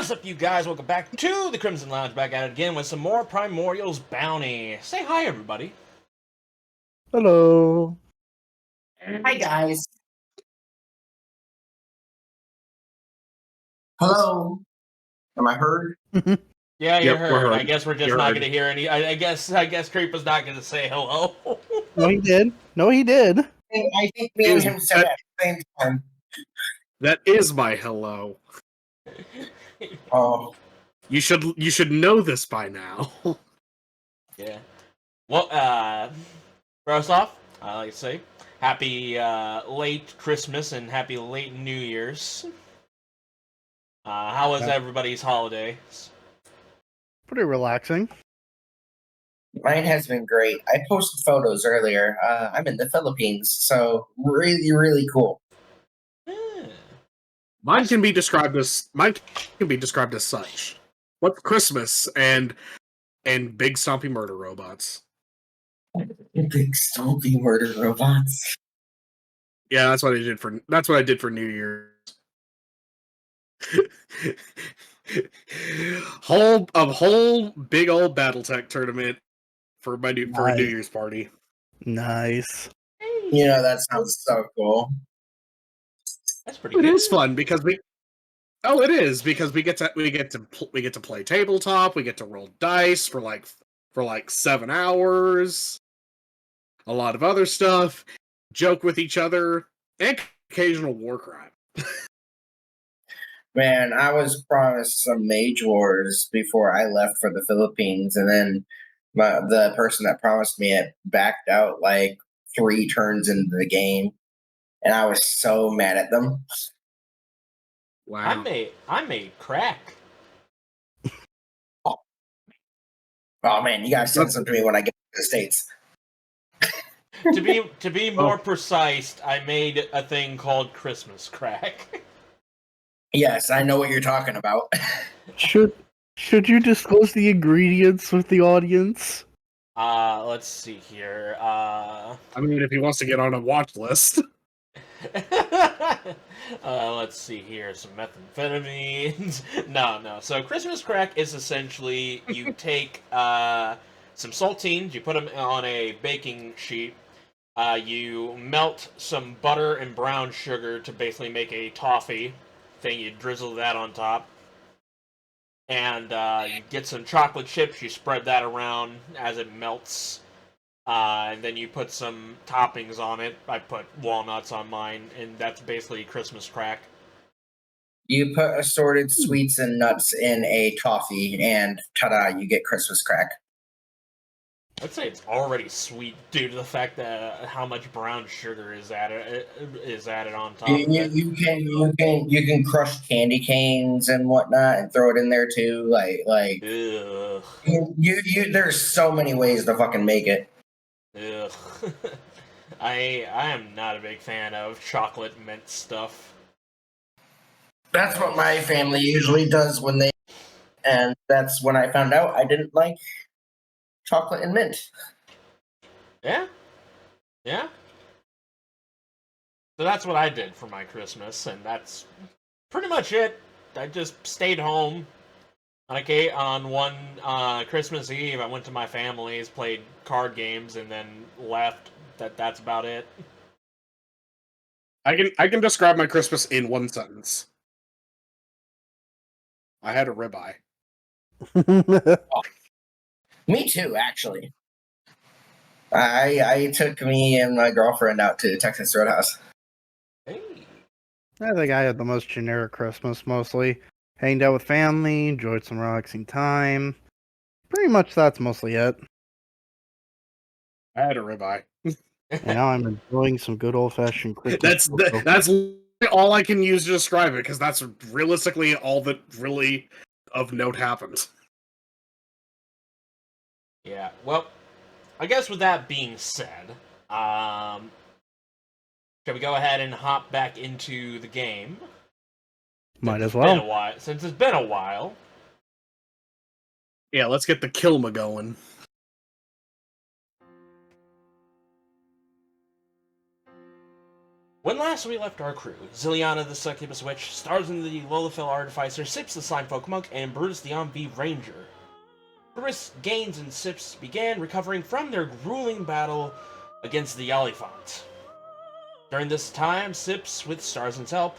What's up, you guys? Welcome back to the Crimson Lounge, back at it again with some more Primordials bounty. Say hi, everybody. Hello. Hi, guys. Hello. Am I heard? Yeah, you're Yep, we're heard. heard. I guess we're just You're not heard. going to hear any. I guess Creepah's not going to say hello. No, he did. No, he did. I think me and him said it at the same time. That is my hello. Oh, You should know this by now. Yeah. Well, first off, I like to say happy late Christmas and happy late New Year's. How was everybody's holidays? Pretty relaxing. mine has been great. I posted photos earlier. I'm in the Philippines, so really, really cool. Mine can be described as such. What's Christmas and big stompy murder robots? Big stompy murder robots. Yeah, that's what I did for New Year's. whole big old BattleTech tournament for a New Year's party. Nice. You know, that sounds so cool. That's pretty good. It is fun because we get to play tabletop. We get to roll dice for like 7 hours. A lot of other stuff. Joke with each other and occasional war crime. Man, I was promised some Mage Wars before I left for the Philippines, and then the person that promised me it backed out like 3 turns into the game, and I was so mad at them. Wow. I made crack. Oh man, you gotta send some to me when I get to the States. To be more precise, I made a thing called Christmas crack. Yes, I know what you're talking about. Should you disclose the ingredients with the audience? Let's see here. I mean, if he wants to get on a watch list. Let's see here. Some methamphetamines. No. So Christmas crack is essentially you take some saltines, you put them on a baking sheet, you melt some butter and brown sugar to basically make a toffee thing. You drizzle that on top. And you get some chocolate chips, you spread that around as it melts. And then you put some toppings on it. I put walnuts on mine, and that's basically Christmas crack. You put assorted sweets and nuts in a toffee, and ta-da, you get Christmas crack. I'd say it's already sweet due to the fact that how much brown sugar is added on top. You can crush candy canes and whatnot and throw it in there too. Like Ugh. There's so many ways to fucking make it. Ugh. I am not a big fan of chocolate mint stuff. That's what my family usually does and that's when I found out I didn't like chocolate and mint. Yeah. So that's what I did for my Christmas, and that's pretty much it. I just stayed home. On one Christmas Eve, I went to my family's, played card games, and then left. That's about it. I can describe my Christmas in one sentence. I had a ribeye. Me too, actually. I took me and my girlfriend out to Texas Roadhouse. Hey. I think I had the most generic Christmas, mostly. Hanged out with family, enjoyed some relaxing time. Pretty much that's mostly it. I had a ribeye. And now I'm enjoying some good old-fashioned Christmas. That's all I can use to describe it, because that's realistically all that really of note happened. Yeah, well, I guess with that being said, shall we go ahead and hop back into the game? Might as well. Since it's been a while. Yeah, let's get the Kilma going. When last we left our crew, Zilyana the Succubus Witch, Starzin the Lalafell Artificer, Sips the Slimefolk Monk, and Brutus the Envie Ranger. Brutus, Gaines, and Sips began recovering from their grueling battle against the Lalafell. During this time, Sips, with Starzin's help,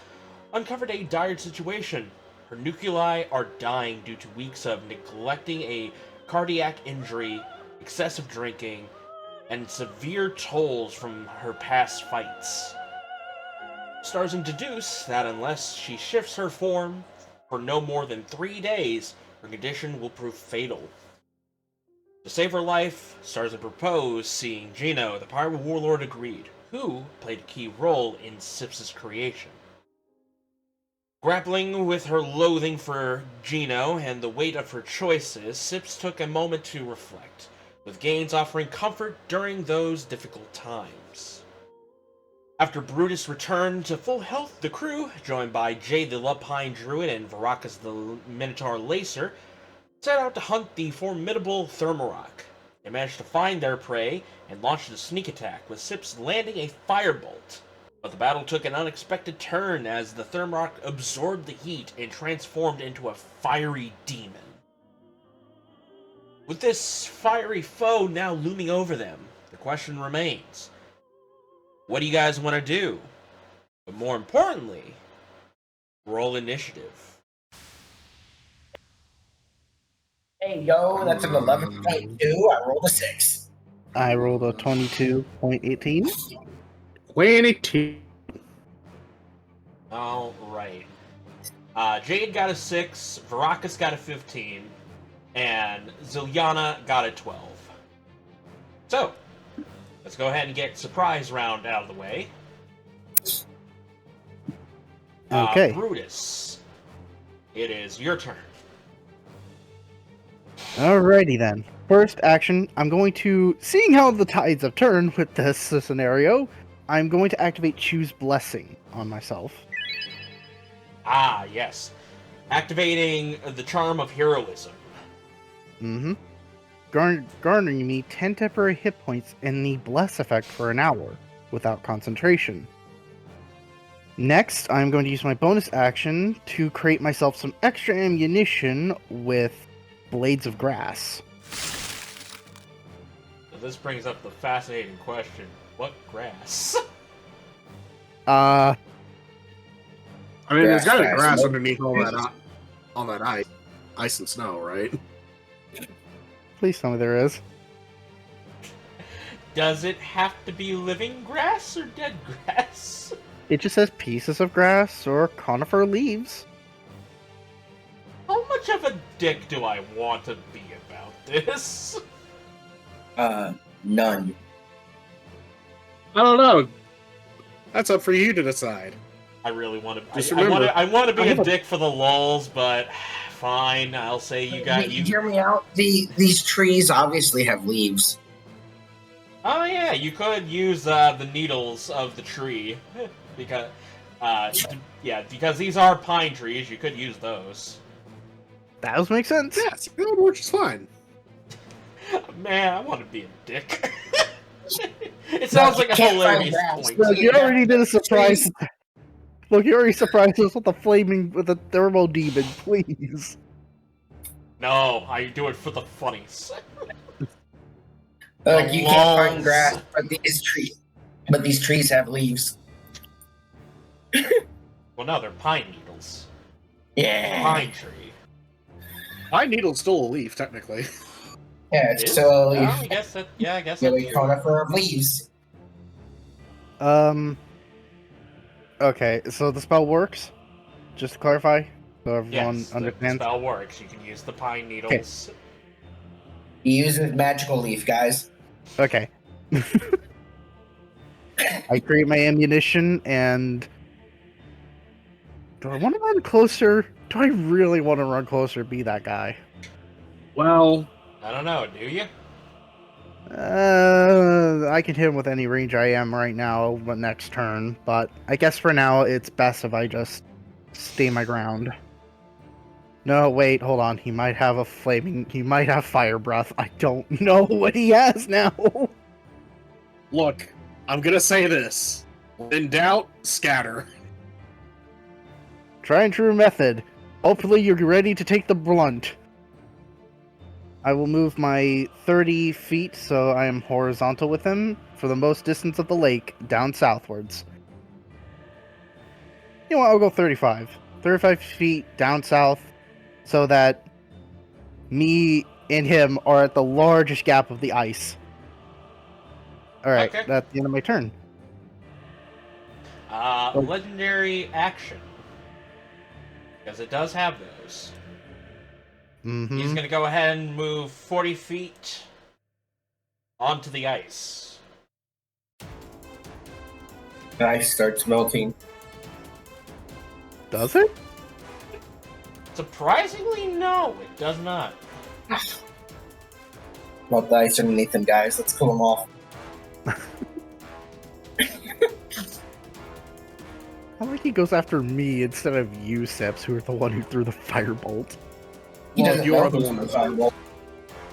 uncovered a dire situation. Her nuclei are dying due to weeks of neglecting a cardiac injury, excessive drinking, and severe tolls from her past fights. Starzin deduce that unless she shifts her form for no more than 3 days, her condition will prove fatal. To save her life, Starzin proposed seeing Gino. The pirate warlord agreed, who played a key role in Sips' creation. Grappling with her loathing for Gino and the weight of her choices, Sips took a moment to reflect, with Gaines offering comfort during those difficult times. After Brutus returned to full health, the crew, joined by Jay the Lupine Druid and Varacus the Minotaur Lacer, set out to hunt the formidable Thermarock. They managed to find their prey and launched a sneak attack, with Sips landing a firebolt. But the battle took an unexpected turn as the Thermarock absorbed the heat and transformed into a fiery demon. With this fiery foe now looming over them, the question remains, what do you guys want to do? But more importantly, roll initiative. Hey, yo, that's an 11.2. I rolled a 6. I rolled a 22.18. 22. Alright. Jade got a 6, Varacus got a 15, and Zilyana got a 12. So, let's go ahead and get surprise round out of the way. Okay. Brutus, it is your turn. Alrighty then. First action, I'm going to, seeing how the tides have turned with this scenario, I'm going to activate Choose Blessing on myself. Ah, yes. Activating the charm of heroism. Mm-hmm. Garnering me 10 temporary hit points in the Bless effect for an hour, without concentration. Next, I'm going to use my bonus action to create myself some extra ammunition with Blades of Grass. So this brings up the fascinating question. What grass? I mean, there's got to be Grass, grass no- underneath all that ice and snow, right? Please tell me there is. Does it have to be living grass or dead grass? It just says pieces of grass or conifer leaves. How much of a dick do I want to be about this? None. I don't know. That's up for you to decide. I really want to. Just I remember, want to be I have a a- dick for the lulz, but fine. I'll say you got you. Hear me out. These trees obviously have leaves. Oh yeah, you could use the needles of the tree because because these are pine trees. You could use those. That does make sense. Yes, that would work just fine. Man, I want to be a dick. It sounds like a can't find hilarious grass. point. Look, you already did a surprise. Look, you already surprised us with the thermal demon, please. No, I do it for the funnies. Look, you can't find Lols. grass, but these trees have leaves. Well, no, they're pine needles. Yeah. Pine tree. My needle's still a leaf, technically. Yeah, It is? it's still a Oh, leaf. I guess that. Yeah, I guess Yeah, that's we true. conifer of leaves. Okay, so the spell works? Just to clarify, so everyone Yes, the understands. spell works. You can use the pine needles. He uses magical leaf, guys. Okay. I create my ammunition, and do I want to run closer? Do I really want to run closer? Be that guy? Well, I don't know. Do you? I can hit him with any range I am right now, but next turn. But I guess for now, it's best if I just stay my ground. No, wait, hold on. He might have a flaming. He might have fire breath. I don't know what he has now. look, I'm gonna say this. When in doubt, scatter. Try and true method. Hopefully you're ready to take the blunt. I will move my 30 feet so I am horizontal with him for the most distance of the lake, down southwards. You know what, I'll go 35. 35 feet down south so that me and him are at the largest gap of the ice. Alright, Okay. that's the end of my turn. Legendary action. Because it does have those. Mm-hmm. He's going to go ahead and move 40 feet onto the ice. The ice starts melting. Does it? Surprisingly, no, it does not. Melt the ice underneath them, guys. Let's cool them off. I like he goes after me instead of you, Sips, who are the one who threw the firebolt. He Well, doesn't you know are the who's one in that's firebolt.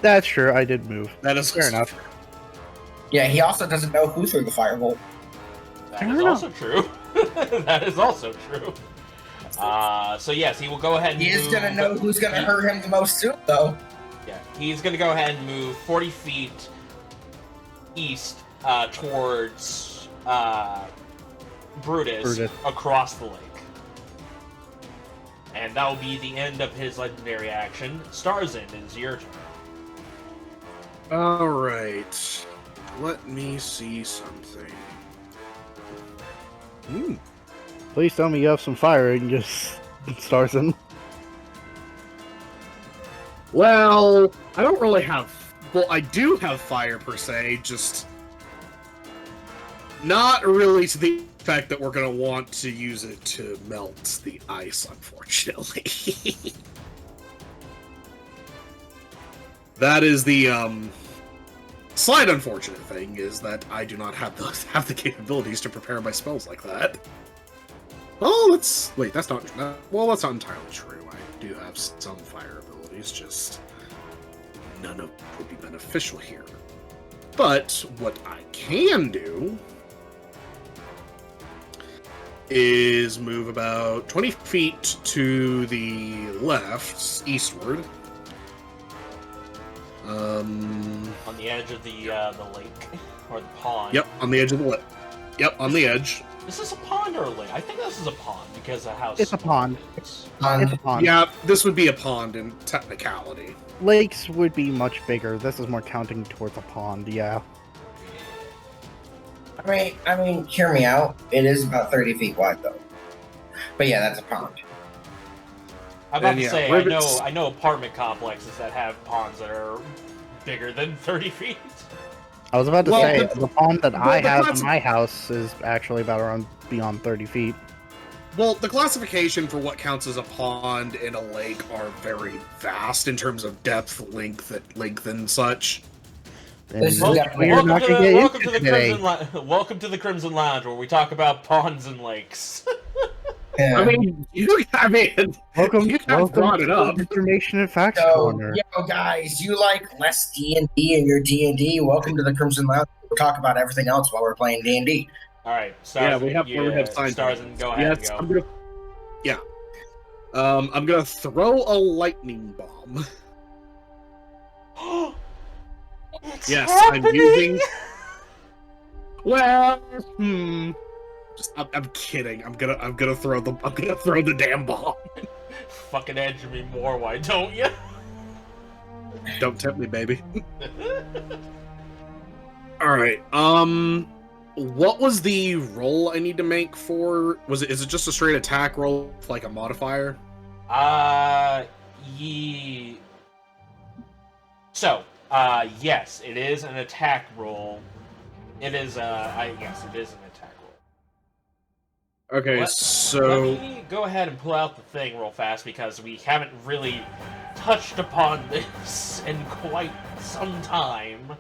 That's true, I did move. That is Fair enough. Yeah, he also doesn't know who threw the firebolt. That Fair is enough. also true. That is also true. So yes, he will go ahead and He is move... gonna know who's gonna hurt him the most soon, though. Yeah, he's gonna go ahead and move 40 feet east towards Brutus across the lake. And that will be the end of his legendary action. Starzin, is your turn. Alright. Let me see something. Please tell me you have some fire and just Starzin. Well, I don't really have... Well, I do have fire, per se, just... Not really to the fact that we're going to want to use it to melt the ice, unfortunately. That is the, slight unfortunate thing, is that I do not have the capabilities to prepare my spells like that. Oh, let's... Wait, that's not... Well, that's not entirely true. I do have some fire abilities, just... None of them would be beneficial here. But what I can do is move about 20 feet to the left, eastward. On the edge of the lake or the pond. Yep, on the edge of the lake. Yep, on the edge. Is this a pond or a lake? I think this is a pond because of how It's a small pond. it is. It's a pond. Yeah, this would be a pond in technicality. Lakes would be much bigger. This is more counting towards a pond, yeah. I mean, hear me out. It is about 30 feet wide, though. But yeah, that's a pond. I'm about And to yeah, say, rivets- I know apartment complexes that have ponds that are bigger than 30 feet. I was about to Well, say, the- the pond that I the have classi- in my house is actually about around beyond 30 feet. Well, the classification for what counts as a pond and a lake are very vast in terms of depth, length, and such. And This is Well, definitely- we're not gonna get into it today. Welcome to the Crimson Lounge, where we talk about ponds and lakes. Yeah. I mean, Welcome, you kind of brought welcome it to up. the Information and Facts So, Corner. yo, guys, you like less D&D in your D&D? Welcome to the Crimson Lounge. We'll talk about everything else while we're playing D&D. All right, Starzin, Yeah, we have signs. Starzin, go ahead Yes, and go. I'm gonna throw a lightning bomb. It's Yes, happening! I'm using. Well, I'm kidding. I'm gonna throw the damn bomb. Fucking edge me more, why don't you? Don't tempt me, baby. All right. What was the roll I need to make for? Is it just a straight attack roll with like a modifier? So, yes, it is an attack roll. It is, yes, it is an attack roll. Okay, Let so me go ahead and pull out the thing real fast because we haven't really touched upon this in quite some time.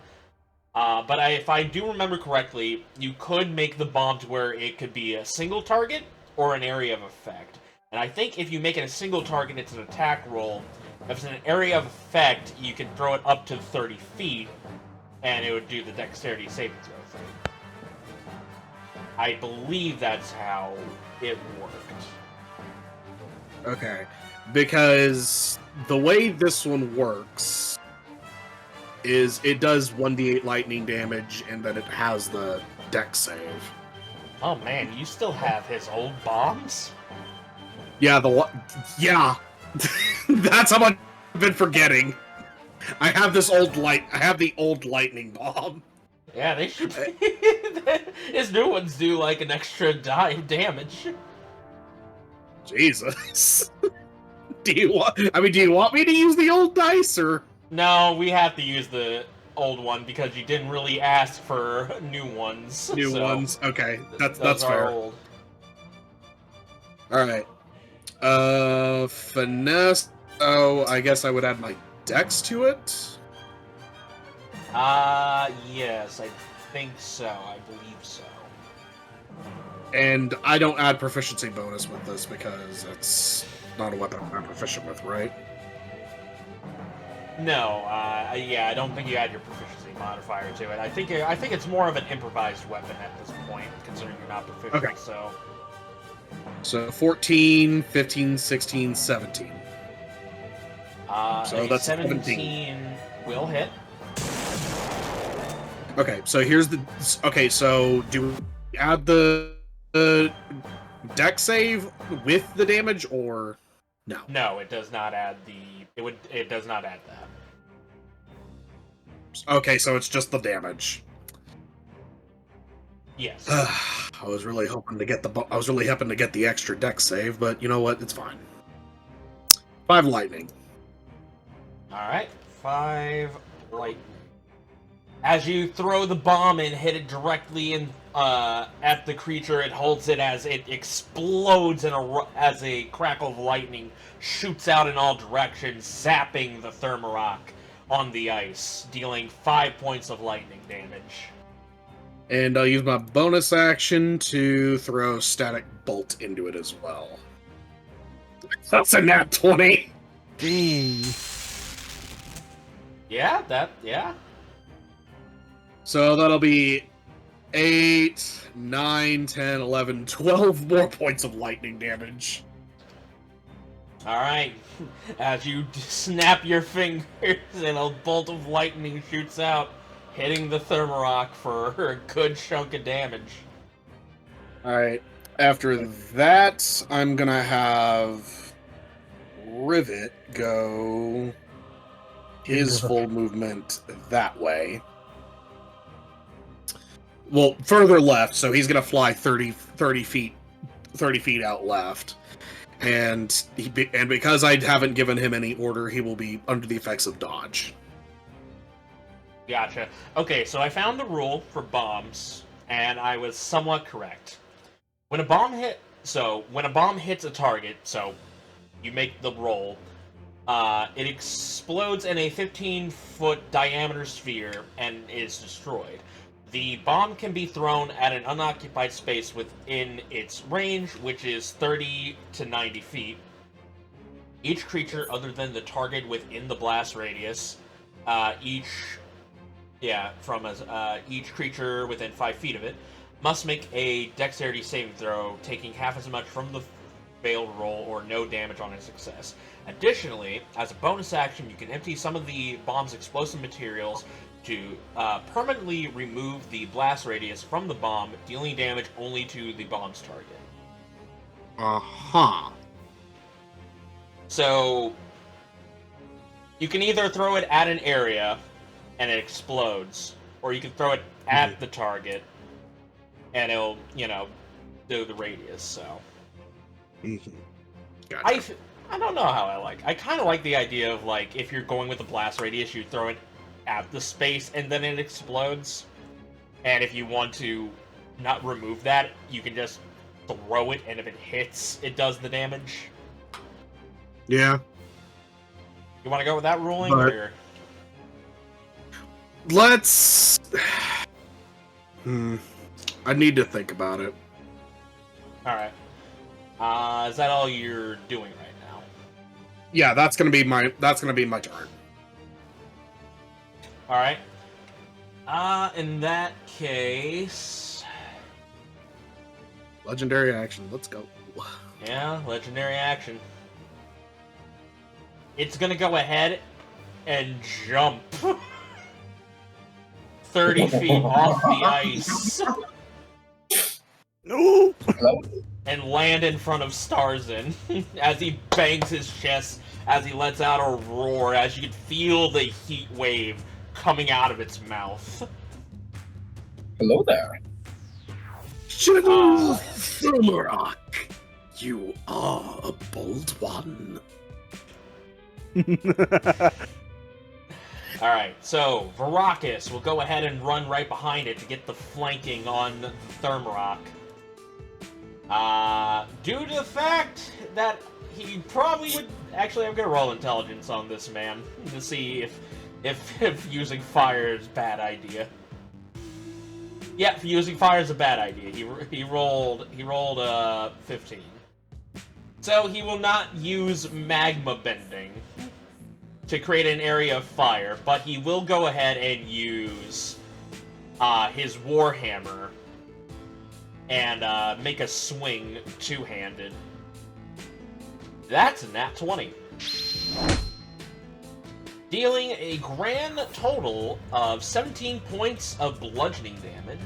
But if I do remember correctly, you could make the bomb to where it could be a single target or an area of effect. And I think if you make it a single target, it's an attack roll. If it's an area of effect, you can throw it up to 30 feet, and it would do the dexterity saving throw thing. I believe that's how it worked. Okay, because the way this one works is it does 1d8 lightning damage, and then it has the dex save. Oh man, you still have his old bombs? Yeah, yeah. That's how much I've been forgetting. I have the old lightning bomb. Yeah, they should. His new ones do like an extra damage. Jesus. Do you want me to use the old dice, or? No, we have to use the old one because you didn't really ask for new ones. New ones. Okay, that's those are fair. Old. All right. Finesse. Oh, I guess I would add my dex to it. Yes, I think so. I believe so. And I don't add proficiency bonus with this because it's not a weapon I'm proficient with, right? No, yeah, I don't think you add your proficiency modifier to it. I think it's more of an improvised weapon at this point, considering you're not proficient. Okay. So 14, 15, 16, 17. So that's 17 will hit. Okay, so here's the. Okay, so do we add the dex save with the damage, or no? No, it does not add the. It does not add that. Okay, so it's just the damage. Yes. I was really hoping to get the extra dex save, but you know what? It's fine. 5 lightning. All right, 5 lightning. As you throw the bomb and hit it directly in at the creature, it holds it as it explodes as a crackle of lightning shoots out in all directions, zapping the Thermarock on the ice, dealing 5 points of lightning damage. And I'll use my bonus action to throw Static Bolt into it as well. That's a nat 20! Dang. Yeah. So that'll be 8, 9, 10, 11, 12 more points of lightning damage. Alright, as you snap your fingers and a bolt of lightning shoots out, hitting the Thermarock for a good chunk of damage. Alright, after that, I'm gonna have Rivet go his full movement that way. Well, further left, so he's gonna fly 30 feet out left. And because I haven't given him any order, he will be under the effects of dodge. Gotcha. Okay, so I found the rule for bombs, and I was somewhat correct. When a bomb hits a target, so you make the roll, it explodes in a 15-foot diameter sphere and is destroyed. The bomb can be thrown at an unoccupied space within its range, which is 30 to 90 feet. Each creature other than the target within the blast radius, each creature within 5 feet of it, must make a dexterity saving throw, taking half as much from the failed roll or no damage on a success. Additionally, as a bonus action, you can empty some of the bomb's explosive materials to permanently remove the blast radius from the bomb, dealing damage only to the bomb's target. Uh-huh. So, you can either throw it at an area and it explodes, or you can throw it at the target and it'll, do the radius, so. Gotcha. I don't know how I kind of like the idea of, if you're going with the blast radius, you throw it at the space and then it explodes. And if you want to not remove that, you can just throw it, and if it hits, it does the damage. Yeah. You want to go with that ruling? But or? Let's... I need to think about it. Alright. Is that all you're doing right now? Yeah, that's gonna be my turn. Alright. In that case... Legendary action. Let's go. Yeah, legendary action. It's gonna go ahead and jump 30 feet off the ice No. and land in front of Starzin as he bangs his chest, as he lets out a roar, as you can feel the heat wave coming out of its mouth. Hello there. General Thermarock, you are a bold one. Alright, so Varrockis will go ahead and run right behind it to get the flanking on the Thermarock. Due to the fact that he probably would... Actually, I'm gonna roll intelligence on this man to see if using fire is a bad idea. Yeah, using fire is a bad idea. He rolled 15. So he will not use magma bending to create an area of fire, but he will go ahead and use his Warhammer and make a swing two-handed. That's a nat 20. Dealing a grand total of 17 points of bludgeoning damage.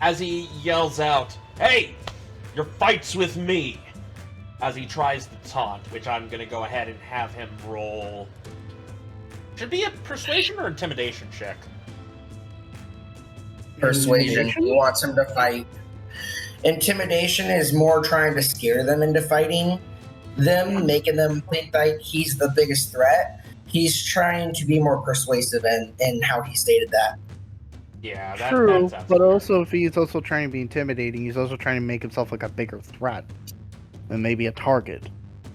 As he yells out, "Hey! Your fight's with me!" As he tries to taunt, which I'm gonna go ahead and have him roll. Should be a persuasion or intimidation check. Persuasion. He wants him to fight. Intimidation is more trying to scare them into fighting them, making them think like he's the biggest threat. He's trying to be more persuasive in how he stated that. Yeah, that True, sounds but fair. also if he's also trying to be intimidating, he's also trying to make himself like a bigger threat and maybe a target.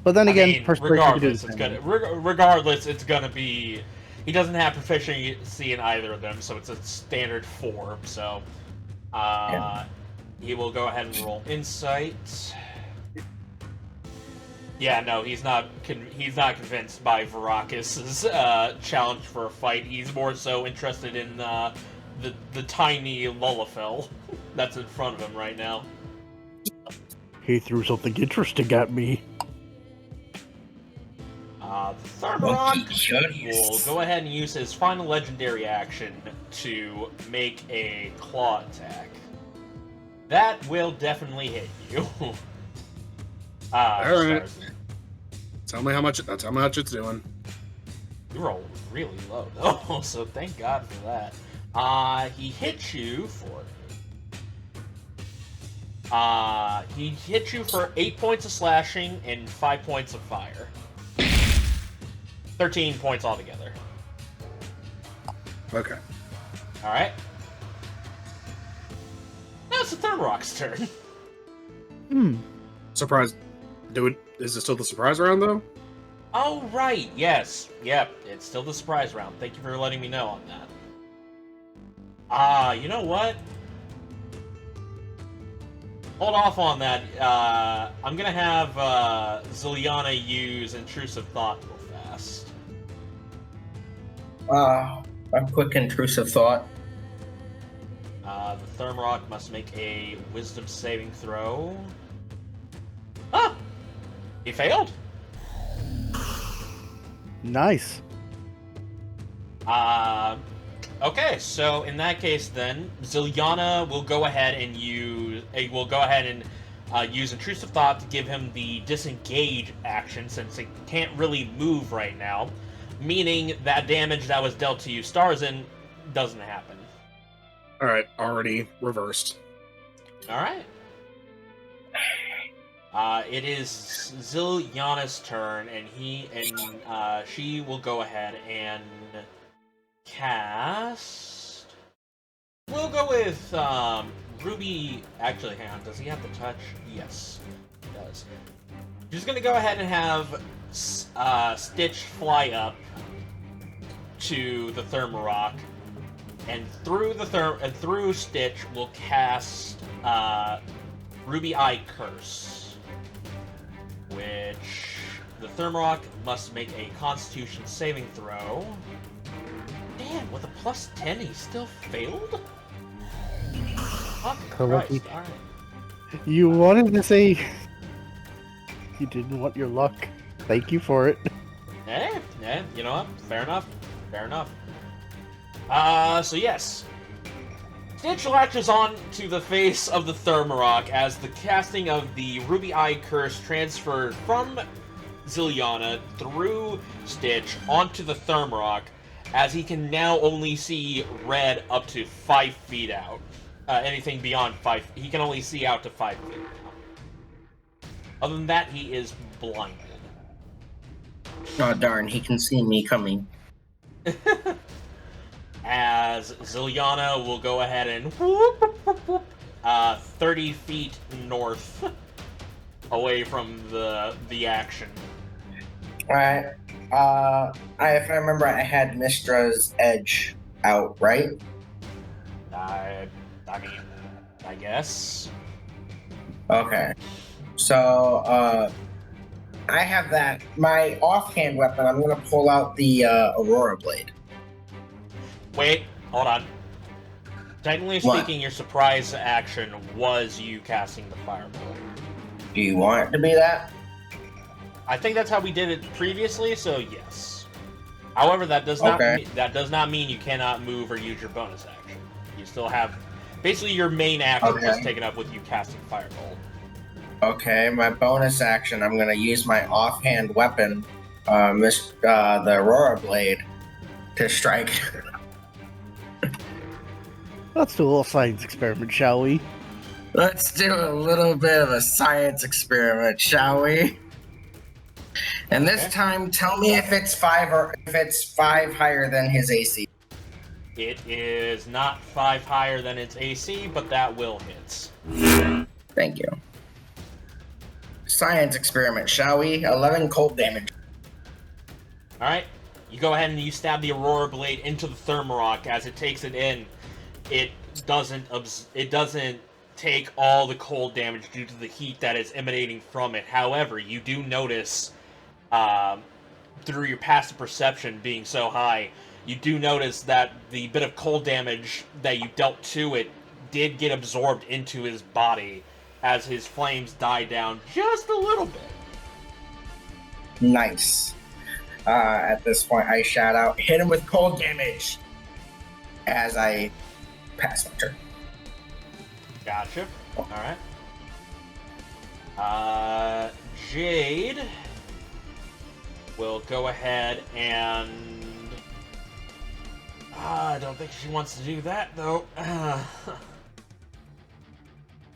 But then again, I mean, persuasion could do regardless, the it's same. regardless, it's gonna be. He doesn't have proficiency in either of them, so it's a standard 4. So, he will go ahead and roll insight. Yeah, no, he's not convinced by Varrockis' challenge for a fight. He's more so interested in the tiny Lalafell that's in front of him right now. He threw something interesting at me. The Thermarock will go ahead and use his final legendary action to make a claw attack. That will definitely hit you. Alright. Starzin. Tell me how much it's doing. You rolled really low, though, so thank God for that. He hits you for... he hit you for 8 points of slashing and 5 points of fire. 13 points altogether. Okay. Alright. Now it's the Thermarock's turn. Surprise. Is it still the surprise round though? Oh, right, yes. Yep, it's still the surprise round. Thank you for letting me know on that. You know what? Hold off on that. I'm gonna have Zilyana use Intrusive Thought real fast. A quick intrusive thought. The Thermarock must make a Wisdom saving throw. Ah! He failed. Nice. Okay, so in that case, then Zilyana will go ahead and use use Intrusive Thought to give him the disengage action, since he can't really move right now, meaning that damage that was dealt to you, Starzin, doesn't happen. All right, already reversed. All right. It is Zilyana's turn, and she will go ahead and cast. We'll go with Ruby. Actually, hang on. Does he have the touch? Yes, he does. She's gonna go ahead and have Stitch fly up to the Thermarock, and through Stitch will cast Ruby Eye Curse. Which the Thermarock must make a Constitution saving throw. Damn, with a +10, he still failed? Fucking Christ, alright. You wanted to say you didn't want your luck. Thank you for it. You know what? Fair enough. Fair enough. So yes. Stitch latches on to the face of the Thermarok as the casting of the Ruby Eye Curse transferred from Zilyana through Stitch onto the Thermarok, as he can now only see red up to 5 feet out. Anything beyond 5, he can only see out to 5 feet now. Other than that, he is blinded. Oh darn, he can see me coming. As Zilyana will go ahead and 30 feet north away from the action. Alright. If I remember, I had Mistra's Edge out, right? I mean, I guess. Okay. So, I have that. My offhand weapon, I'm going to pull out the Aurora Blade. Wait, hold on. Technically What? speaking, your surprise action was you casting the fireball. Do you want it to be that? I think that's how we did it previously, so yes. However, that does not mean you cannot move or use your bonus action. You still have basically your main action was taken up with you casting fireball. Okay, my bonus action, I'm going to use my offhand weapon, the Aurora Blade, to strike. Let's do a little science experiment, shall we? Let's do a little bit of a science experiment, shall we? And this time, tell me if it's 5 higher than his AC. It is not 5 higher than its AC, but that will hit. Thank you. Science experiment, shall we? 11 cold damage. Alright, you go ahead and you stab the Aurora Blade into the Thermarok. As it takes it in, it doesn't take all the cold damage due to the heat that is emanating from it. However, you do notice, through your passive perception being so high, you do notice that the bit of cold damage that you dealt to it did get absorbed into his body as his flames die down just a little bit. Nice. At this point, I shout out, hit him with cold damage, as I pass my turn. Gotcha. Alright. Jade will go ahead and... I don't think she wants to do that, though.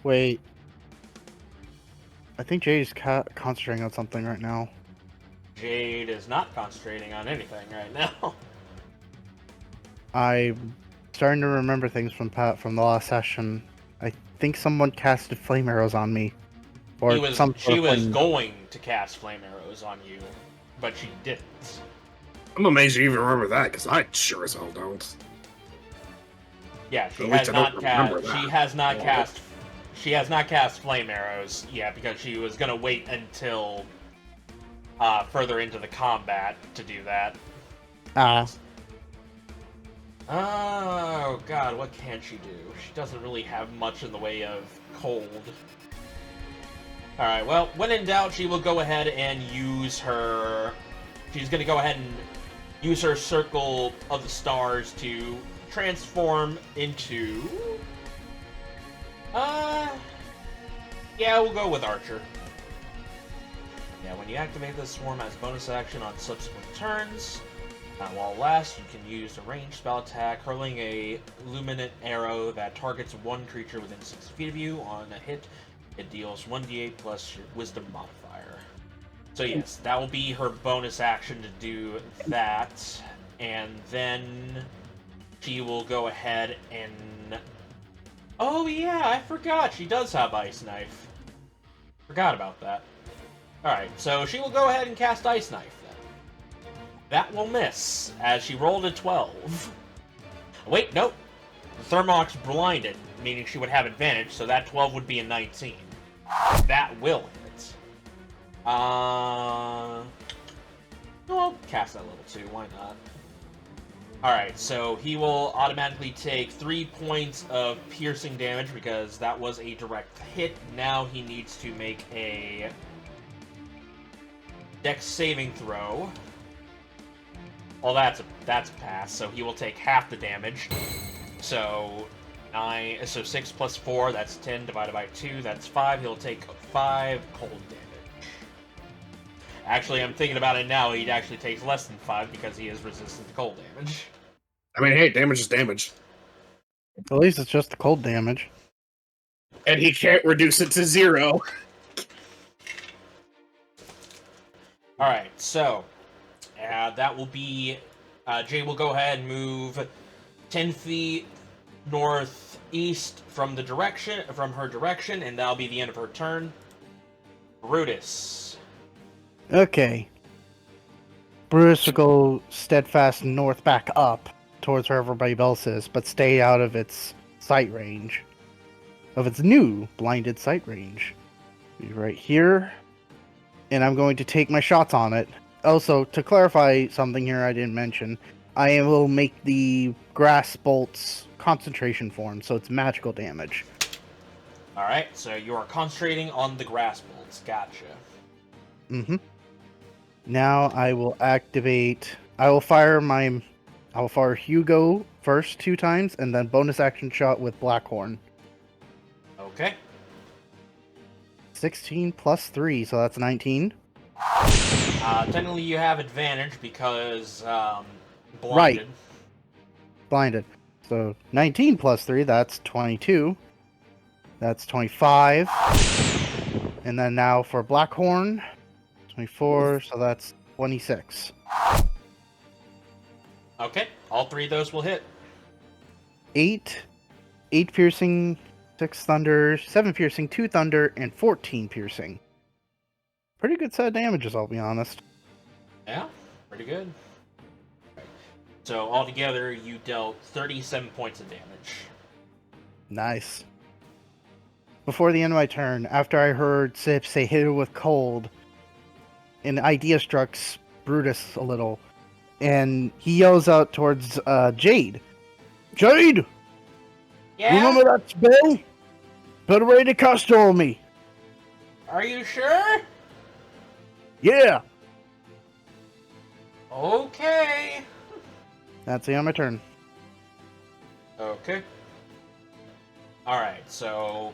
Wait. I think Jade is concentrating on something right now. Jade is not concentrating on anything right now. I'm starting to remember things from the last session. I think someone casted flame arrows on me. Or she was going to cast flame arrows on you, but she didn't. I'm amazed you even remember that, because I sure as hell don't. Yeah, she At least has I not don't remember cast. that. She has not cast flame arrows. Yeah, because she was gonna wait until further into the combat to do that. Oh god, what can she do? She doesn't really have much in the way of cold. Alright, well, when in doubt, she will go ahead and use her... She's gonna go ahead and use her Circle of the Stars to transform into... Yeah, we'll go with Archer. Yeah, when you activate this swarm as bonus action on subsequent turns, while it lasts, you can use a ranged spell attack, hurling a luminant arrow that targets one creature within 6 feet of you. On a hit, it deals 1d8 plus your wisdom modifier. So yes, that will be her bonus action to do that. And then she will go ahead and... Oh yeah, I forgot, she does have Ice Knife. Forgot about that. Alright, so she will go ahead and cast Ice Knife then. That will miss, as she rolled a 12. Wait, nope. The Thermarok's blinded, meaning she would have advantage, so that 12 would be a 19. That will hit. I'll cast that level 2, why not? Alright, so he will automatically take 3 points of piercing damage because that was a direct hit. Now he needs to make a Dex saving throw. Well, that's a pass, so he will take half the damage. So 6 plus 4, that's 10 divided by 2, that's 5. He'll take 5 cold damage. Actually, I'm thinking about it now, he actually takes less than 5 because he is resistant to cold damage. I mean, hey, damage is damage. At least it's just the cold damage. And he can't reduce it to 0. Alright, so that will be Jay will go ahead and move 10 feet northeast from her direction, and that'll be the end of her turn. Brutus. Okay. Brutus will go steadfast north back up towards where everybody else is, but stay out of its sight range. Of its new blinded sight range. Be right here. And I'm going to take my shots on it. Also, to clarify something here I didn't mention, I will make the grass bolts concentration form, so it's magical damage. Alright, so you are concentrating on the grass bolts. Gotcha. Mm-hmm. Now I will activate... I will fire Hugo first 2 times, and then bonus action shot with Blackhorn. Okay. 16 plus 3, so that's 19. Technically you have advantage because, blinded. Blinded. So 19 plus 3, that's 22. That's 25. And then now for Blackhorn, 24, so that's 26. Okay, all 3 of those will hit. 8 piercing, 6 thunder, 7 piercing, 2 thunder, and 14 piercing. Pretty good set of damages, I'll be honest. Yeah, pretty good. So altogether, you dealt 37 points of damage. Nice. Before the end of my turn, after I heard Sip say hit it with cold, an idea struck Brutus a little, and he yells out towards Jade. Jade! Yeah? Remember that spell? Better ready to cast it on me. Are you sure? Yeah! Okay. That's the end of my turn. Okay. Alright, so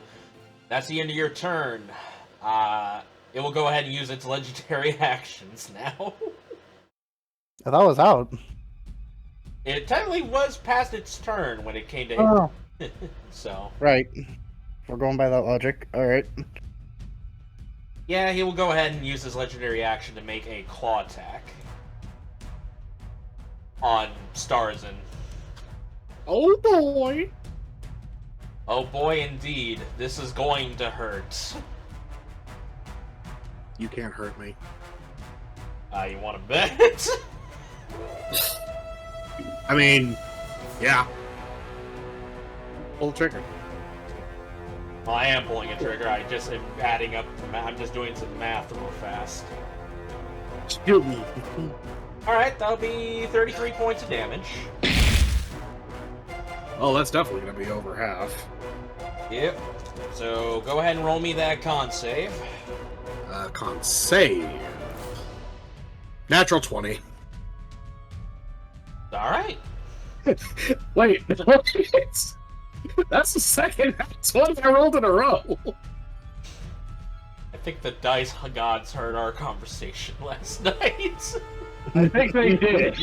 that's the end of your turn. It will go ahead and use its legendary actions now. I thought it was out. It technically was past its turn when it came to Oh. So. Right. We're going by that logic. Alright. Yeah, he will go ahead and use his legendary action to make a claw attack on Starzin. Oh boy! Oh boy, indeed. This is going to hurt. You can't hurt me. You want to bet? I mean, yeah. Pull the trigger. Well, I am pulling a trigger. I just am adding up. I'm just doing some math real fast. Shoot me. Alright, that'll be 33 points of damage. Oh, that's definitely gonna be over half. Yep. So go ahead and roll me that con save. Con save. Natural 20. Alright. Wait, that's the second 20 I rolled in a row. I think the dice gods heard our conversation last night. I think they did.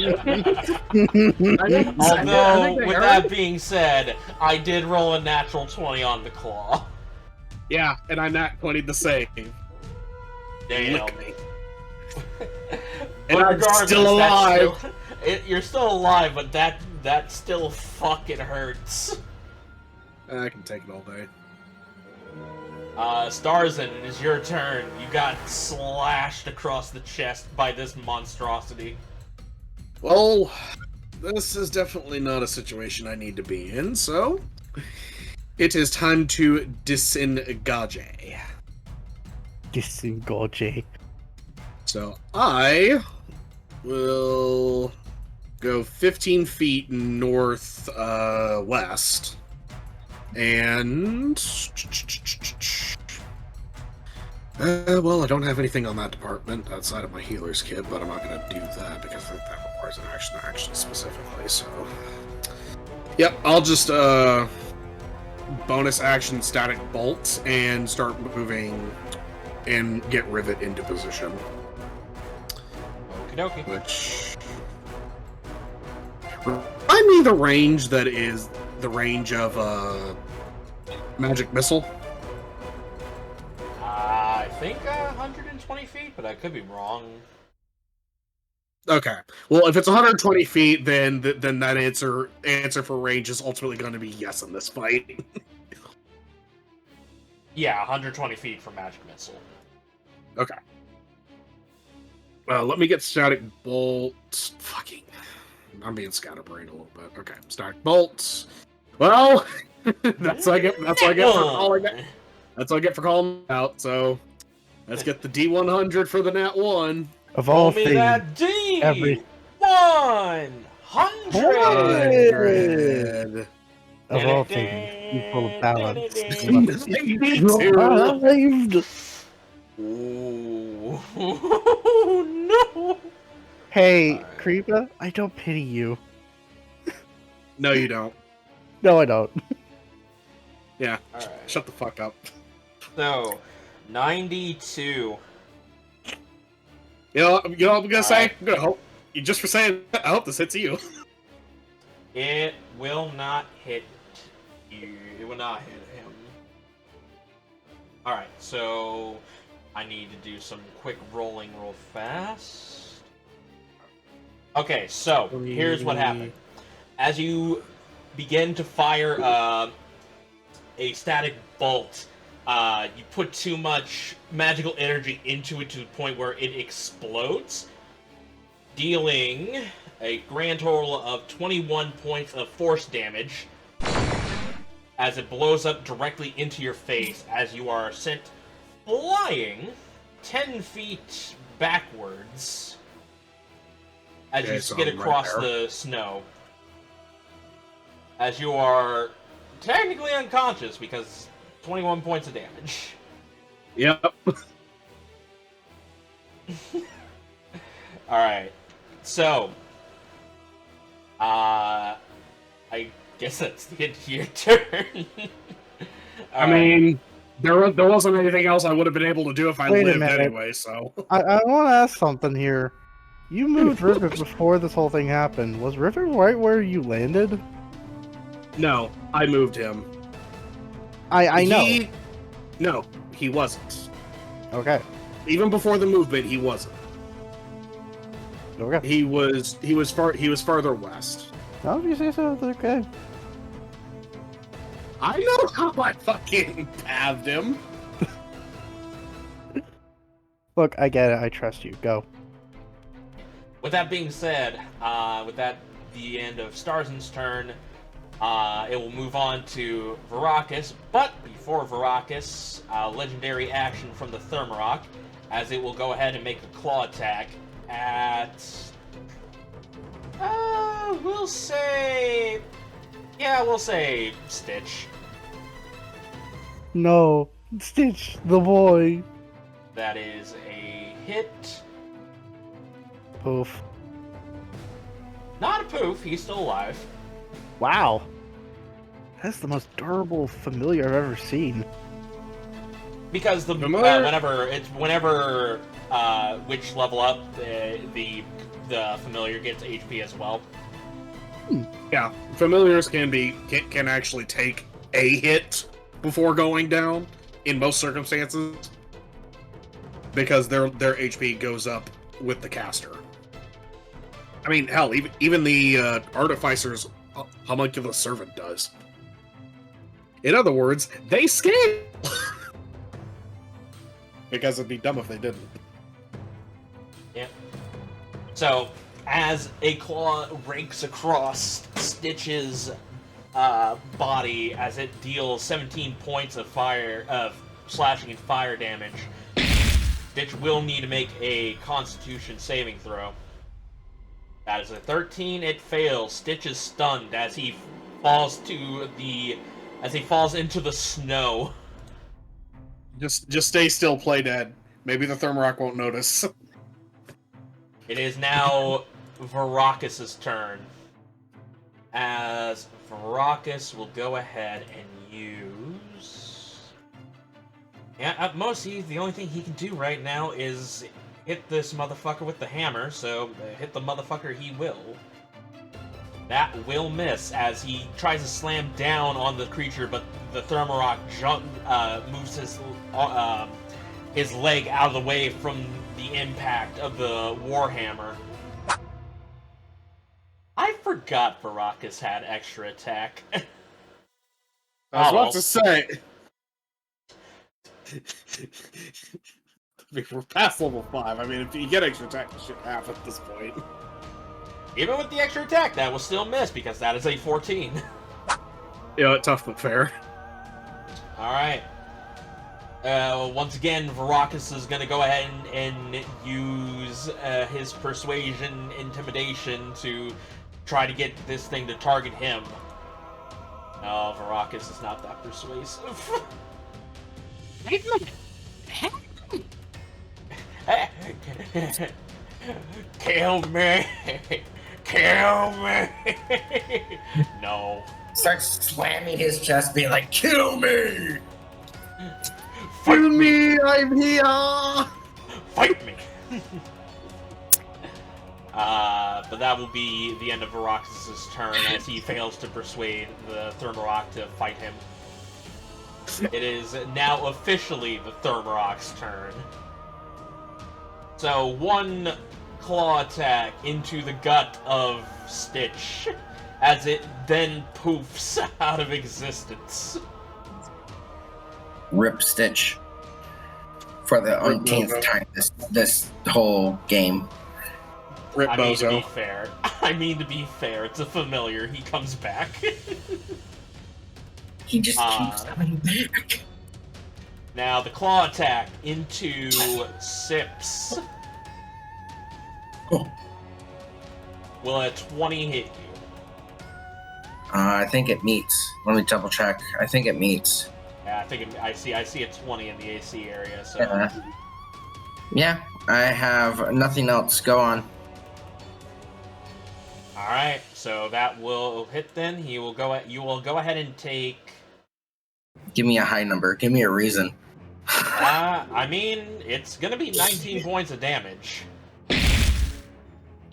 Although, with that being said, I did roll a natural 20 on the claw. Yeah, and I nat 20'd the same. Damn. Lick me. But And I'm regardless, still alive. You're still alive, but that still fucking hurts. I can take it all day. Starzin, it is your turn. You got slashed across the chest by this monstrosity. Well, this is definitely not a situation I need to be in, so it is time to disengage. Disengage. So I will go 15 feet north west. And well, I don't have anything on that department outside of my healer's kit, but I'm not going to do that because that requires an action specifically. So, yep, I'll just bonus action static bolt and start moving and get Rivet into position. Okie dokie. Which remind me the range that is the range of magic missile. I think 120 feet, but I could be wrong. Okay. Well, if it's 120 feet, then that answer for range is ultimately going to be yes in this fight. Yeah, 120 feet for magic missile. Okay. Let me get static bolts. Fucking, I'm being scatterbrained a little bit. Okay, static bolts. Well, that's what I get. That's what I get for calling it. That's what I get for calling out. So let's get the D100 for the nat 1. Of all Roll me things, that D! every- 100! of all things, equal of balance. Ooh. No! Hey, Alright. Creepah, I don't pity you. No, you don't. No, I don't. Yeah. Alright. Shut the fuck up. So, 92. You know what I'm gonna say? Alright. I'm gonna hope. Just for saying that, I hope this hits you. It will not hit you. It will not hit him. Alright, so I need to do some quick rolling real fast. Okay, so here's what happened. As you begin to fire a static bolt, you put too much magical energy into it to the point where it explodes, dealing a grand total of 21 points of force damage as it blows up directly into your face as you are sent flying 10 feet backwards as Okay, you so skid I'm right across there. the snow. As you are technically unconscious because 21 points of damage. Yep. Alright, so I guess that's the end of your turn. I mean, there wasn't anything else I would have been able to do if I Wait a lived minute. anyway, so. I want to ask something here. You moved Rivet before this whole thing happened. Was Rivet right where you landed? No, I moved him. I know. No, he wasn't. Okay. Even before the movement, he wasn't. Okay. He was farther west. How did you say so? Okay. I know how I fucking pathed him. Look, I get it. I trust you. Go. With that being said, with that the end of Starzin's turn, it will move on to Veracus, but before Veracus, legendary action from the Thermarok, as it will go ahead and make a claw attack at... we'll say Stitch. No. Stitch, the boy. That is a hit. Poof. Not a poof, he's still alive. Wow. That's the most durable familiar I've ever seen. Because the Familiar? whenever which level up the familiar gets HP as well. Yeah, familiars can actually take a hit before going down in most circumstances because their HP goes up with the caster. I mean, hell, even the Artificer's homunculus servant does. In other words, they scale. Because it'd be dumb if they didn't. Yeah. So, as a claw rakes across Stitch's body, as it deals 17 points of slashing and fire damage, Stitch will need to make a Constitution saving throw. That is a 13. It fails. Stitch is stunned as he falls into the snow. Just stay still, play dead. Maybe the Thermarock won't notice. It is now Varrock's turn. As Varrock will go ahead and use... Yeah, at most, the only thing he can do right now is hit this motherfucker with the hammer, so hit the motherfucker he will. That will miss as he tries to slam down on the creature, but the Thermarock moves his leg out of the way from the impact of the Warhammer. I forgot Varrock had extra attack. I was about to say. We're past level 5. I mean, if you get extra attack, it should happen at this point. Even with the extra attack, that will still miss because that is a 14. Yeah, tough but fair. Alright. Once again, Varrock is going to go ahead and use his persuasion intimidation to try to get this thing to target him. No, Varrock is not that persuasive. Kill me! Kill me! No. Starts slamming his chest, being like, "Kill me! Fight me! I'm here! Fight me!" But that will be the end of Varrock's turn as he fails to persuade the Thermarock to fight him. It is now officially the Thermarock's turn. So, one claw attack into the gut of Stitch, as it then poofs out of existence. Rip Stitch. For the umpteenth time this whole game. Rip I mean to be Bozo. fair. It's a familiar. He comes back. He just keeps coming back. Now, the claw attack into Sips. Oh. Will a 20 hit you? I think it meets. Let me double check. I think it meets. Yeah, I see a 20 in the AC area, so... Yeah, I have nothing else. Go on. Alright, so that will hit then. You will go ahead and take... Give me a high number. Give me a reason. I mean, it's gonna be 19 points of damage.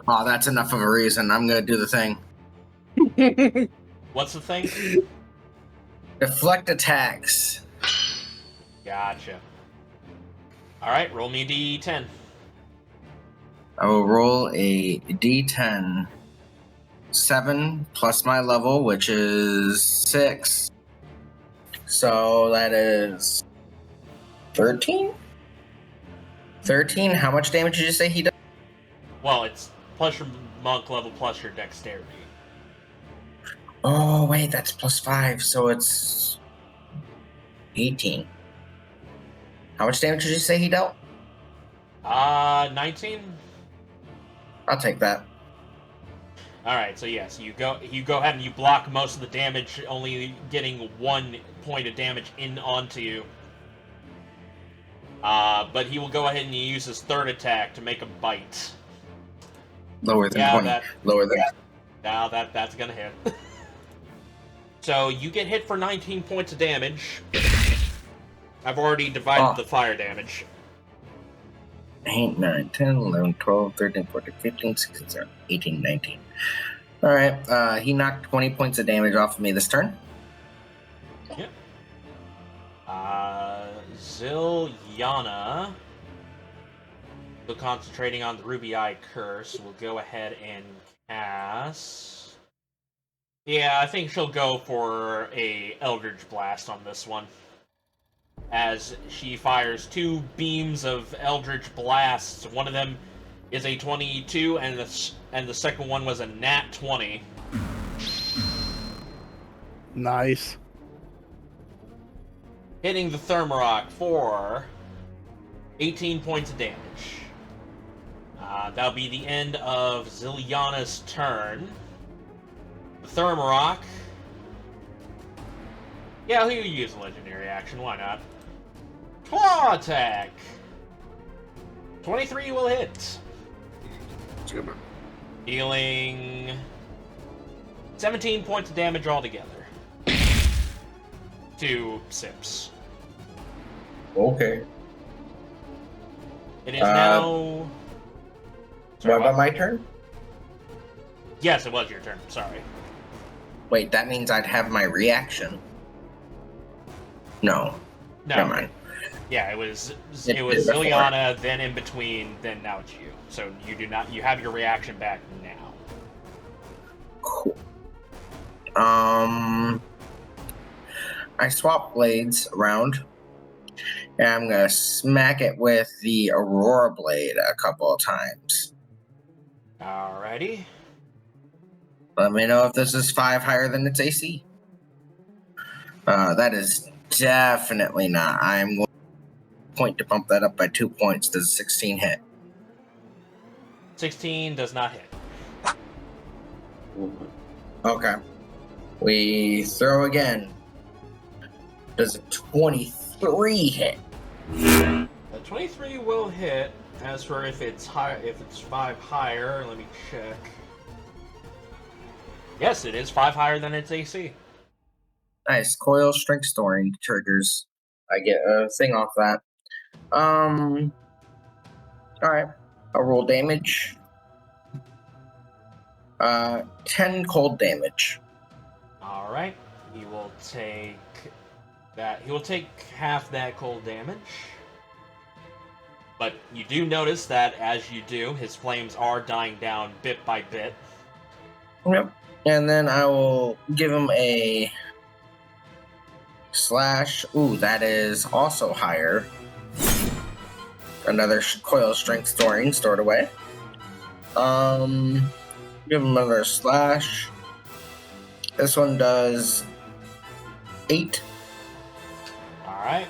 Oh, that's enough of a reason. I'm gonna do the thing. What's the thing? Deflect attacks. Gotcha. Alright, roll me a d10. I will roll a d10. 7 plus my level, which is 6. So that is 13? 13? How much damage did you say he does? Well, it's plus your monk level plus your dexterity. Oh, wait, that's plus 5, so it's 18. How much damage did you say he dealt? 19? I'll take that. Alright, so yes, you go ahead and you block most of the damage, only getting 1 point of damage in onto you. But he will go ahead and use his third attack to make a bite. Lower than 20. Lower than... Now that's gonna hit. So you get hit for 19 points of damage. I've already divided the fire damage. 8, 9, 10, 11, 12, 13, 14, 15, 16, 17, 18, 19. Alright, he knocked 20 points of damage off of me this turn. Yep. Zilyana, still concentrating on the Ruby Eye Curse, will go ahead and cast... Yeah, I think she'll go for a Eldritch Blast on this one. As she fires 2 beams of Eldritch Blasts. One of them is a 22, and the second one was a nat 20. Nice. Hitting the Thermarock for 18 points of damage. That'll be the end of Zilyana's turn. The Thermarock. Yeah, he'll use a legendary action, why not? Claw attack! 23 will hit. Dealing 17 points of damage altogether. 2 sips. Okay. It is now... Sorry, What about my turn? Yes, it was your turn. Sorry. Wait, that means I'd have my reaction. No. No. Never mind. Yeah, it was It did before. Zilyana, then in between, then now it's you. So you have your reaction back now. Cool. I swap blades around. And I'm gonna smack it with the Aurora Blade a couple of times. Alrighty. Let me know if this is 5 higher than its AC. That is definitely not. I'm going to point to bump that up by 2 points. Does 16 hit? 16 does not hit. Okay. We throw again. Does a 23 hit? The 23 will hit. As for if it's 5 higher, let me check. Yes, it is 5 higher than its AC. Nice. Coil strength storing triggers. I get a thing off that. Alright. I'll roll damage. 10 cold damage. Alright. He will take that. He will take half that cold damage. But you do notice that as you do, his flames are dying down bit by bit. Yep. And then I will give him a slash. Ooh, that is also higher. Another coil strength storing stored away. Give him another slash. This one does 8. Alright.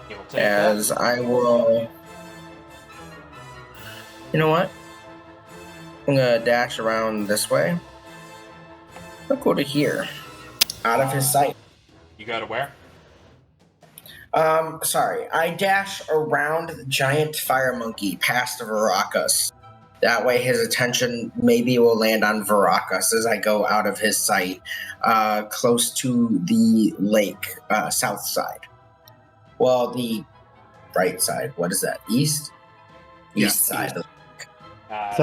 He will take As that. I will. You know what? I'm gonna dash around this way. I'll go to here. Out of his sight. You go to where? Sorry. I dash around the giant fire monkey past Varakas. That way his attention maybe will land on Varakas as I go out of his sight, close to the lake, south side. Well, the right side. What is that? East? Yeah, East side. east.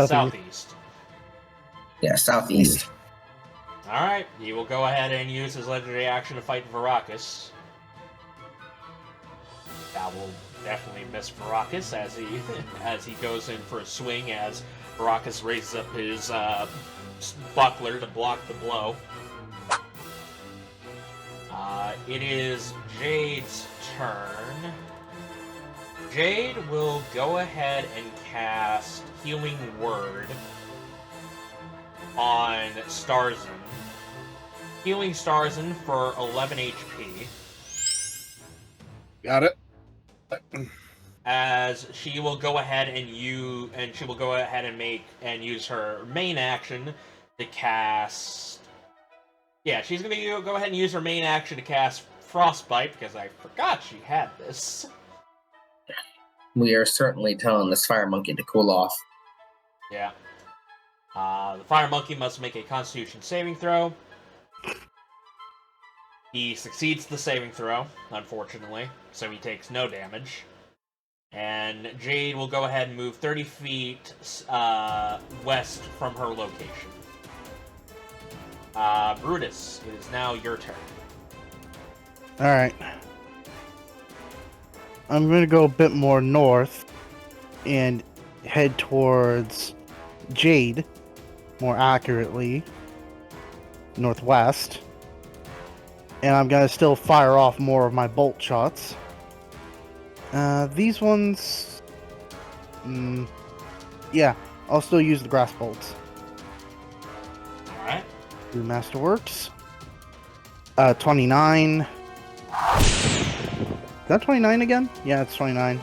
Southeast. Yeah, southeast. Alright, he will go ahead and use his legendary action to fight Varakas. That will definitely miss Varakas as he as he goes in for a swing as Varakas raises up his buckler to block the blow. It is Jade's turn. Jade will go ahead and cast Healing Word on Starzin. Healing Starzin for 11 HP. Got it. As she will go ahead and use her main action to cast. Yeah, she's gonna go ahead and use her main action to cast Frostbite because I forgot she had this. We are certainly telling this fire monkey to cool off. Yeah. The fire monkey must make a Constitution saving throw. He succeeds the saving throw, unfortunately, so he takes no damage. And Jade will go ahead and move 30 feet west from her location. Brutus, it is now your turn. Alright. I'm going to go a bit more north and head towards Jade, more accurately, northwest. And I'm going to still fire off more of my bolt shots. These ones... yeah, I'll still use the grass bolts. Alright. Do Masterworks. 29. Is that 29 again? Yeah, it's 29.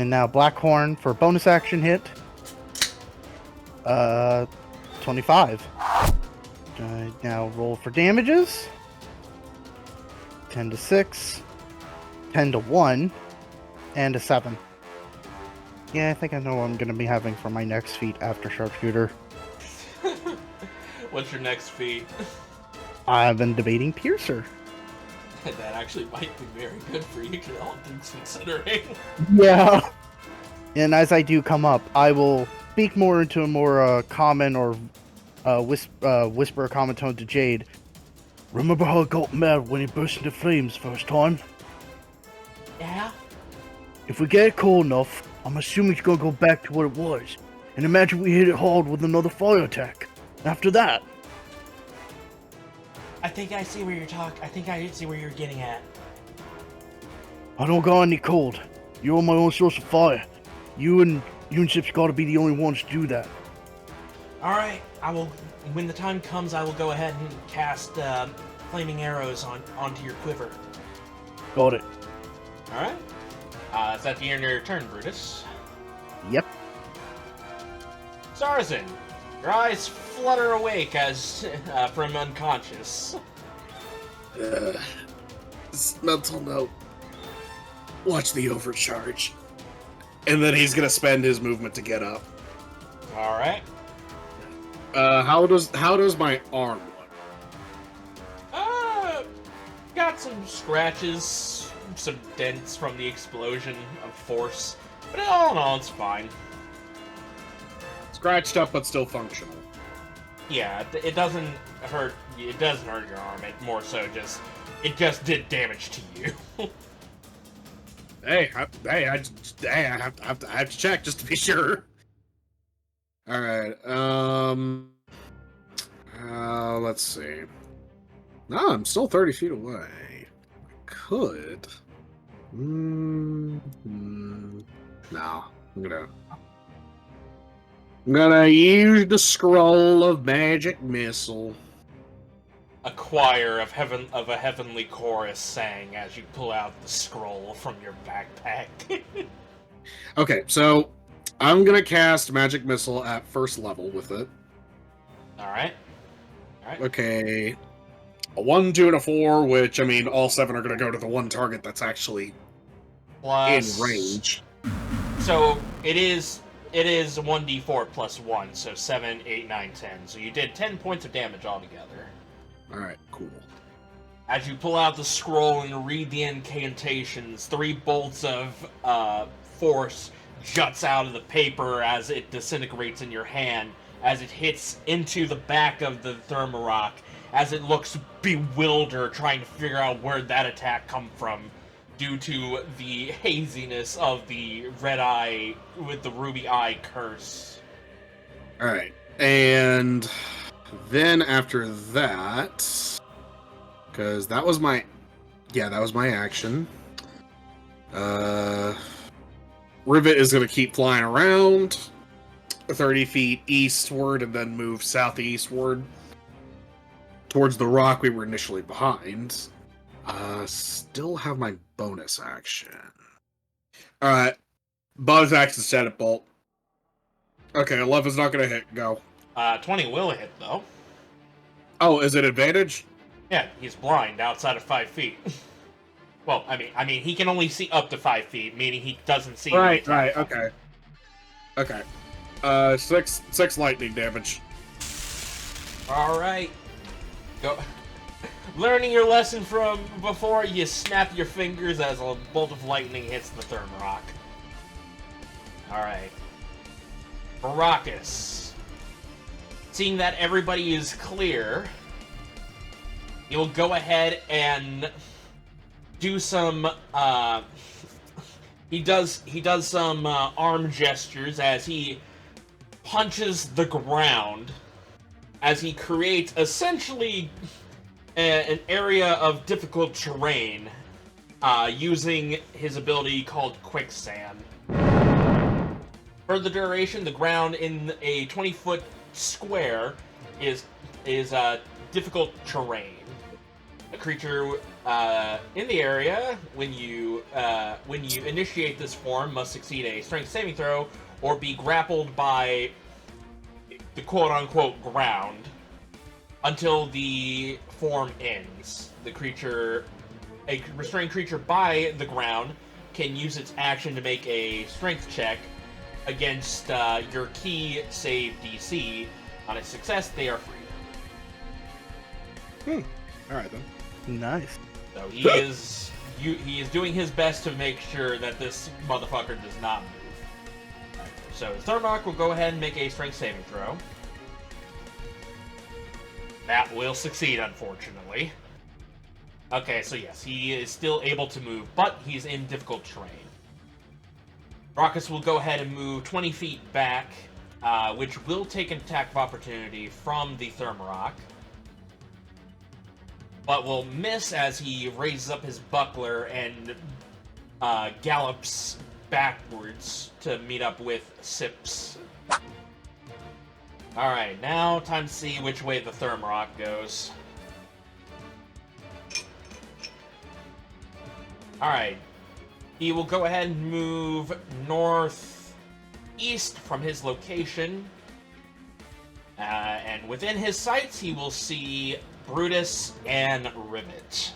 And now Blackhorn for bonus action hit. 25. Now roll for damages. 10 to 6. 10 to 1. And a 7. Yeah, I think I know what I'm going to be having for my next feat after Sharpshooter. What's your next feat? I've been debating Piercer. That actually might be very good for you, all things considering. Yeah. And as I do come up, I will speak more into a more common or whisper a common tone to Jade. Remember how I got mad when he burst into flames first time? Yeah? If we get it cold enough, I'm assuming it's gonna go back to what it was. And imagine we hit it hard with another fire attack. After that. I think I see where you're getting at. I don't got any cold. You're my own source of fire. You and Chip's gotta be the only ones to do that. Alright, when the time comes, I will go ahead and cast flaming arrows onto your quiver. Got it. Alright. Is that the end of your turn, Brutus? Yep. Starzin, your eyes flutter awake as from unconscious. Mental note. Watch the overcharge. And then he's gonna spend his movement to get up. Alright. How does my arm look? Got some scratches, some dents from the explosion of force, but all in all, it's fine. Scratched up, but still functional. Yeah, it doesn't hurt. It doesn't hurt your arm. It more so it just did damage to you. I have to check just to be sure. All right. Let's see. No, I'm still 30 feet away. I could. No, I'm gonna use the scroll of magic missile. A choir of a heavenly chorus sang as you pull out the scroll from your backpack. Okay, so I'm gonna cast magic missile at first level with it. All right. Okay. A 1, 2, and a 4, which, I mean, all 7 are gonna go to the one target that's actually Plus, in range. So it is 1d4 plus 1, so 7, 8, 9, 10. So you did 10 points of damage altogether. Alright, cool. As you pull out the scroll and read the incantations, 3 bolts of force juts out of the paper as it disintegrates in your hand, as it hits into the back of the Thermarock, as it looks bewildered trying to figure out where that attack come from due to the haziness of the red eye with the ruby eye curse. Alright, and then after that, because that was my action. Rivet is going to keep flying around 30 feet eastward and then move southeastward towards the rock we were initially behind. Still have my bonus action. Alright. Bonus action static bolt. Okay, 11's not going to hit. Go. 20 will hit, though. Oh, is it advantage? Yeah, he's blind outside of 5 feet. Well, I mean, he can only see up to 5 feet, meaning he doesn't see. Right, okay. Okay. 6 lightning damage. Alright. Go. Learning your lesson from before, you snap your fingers as a bolt of lightning hits the Thermarock. Alright. Baracus. Seeing that everybody is clear, you'll go ahead and do some, he does some arm gestures as he punches the ground, as he creates essentially an area of difficult terrain, using his ability called Quicksand. For the duration, the ground in a 20-foot square is difficult terrain. The creature in the area, when you initiate this form, must succeed a strength saving throw or be grappled by the quote-unquote ground until the form ends. The creature, a restrained creature by the ground, can use its action to make a strength check against your key save DC. On a success, they are free. All right then. Nice. So he is doing his best to make sure that this motherfucker does not move. Right, so Thermark will go ahead and make a strength saving throw. That will succeed, unfortunately. Okay, so yes, he is still able to move, but he's in difficult terrain. Raucous will go ahead and move 20 feet back, which will take an attack of opportunity from the Thermarok, but will miss as he raises up his buckler and gallops backwards to meet up with Sips. Alright, now time to see which way the Thermarok goes. Alright, he will go ahead and move northeast from his location. And within his sights, he will see Brutus and Rivet.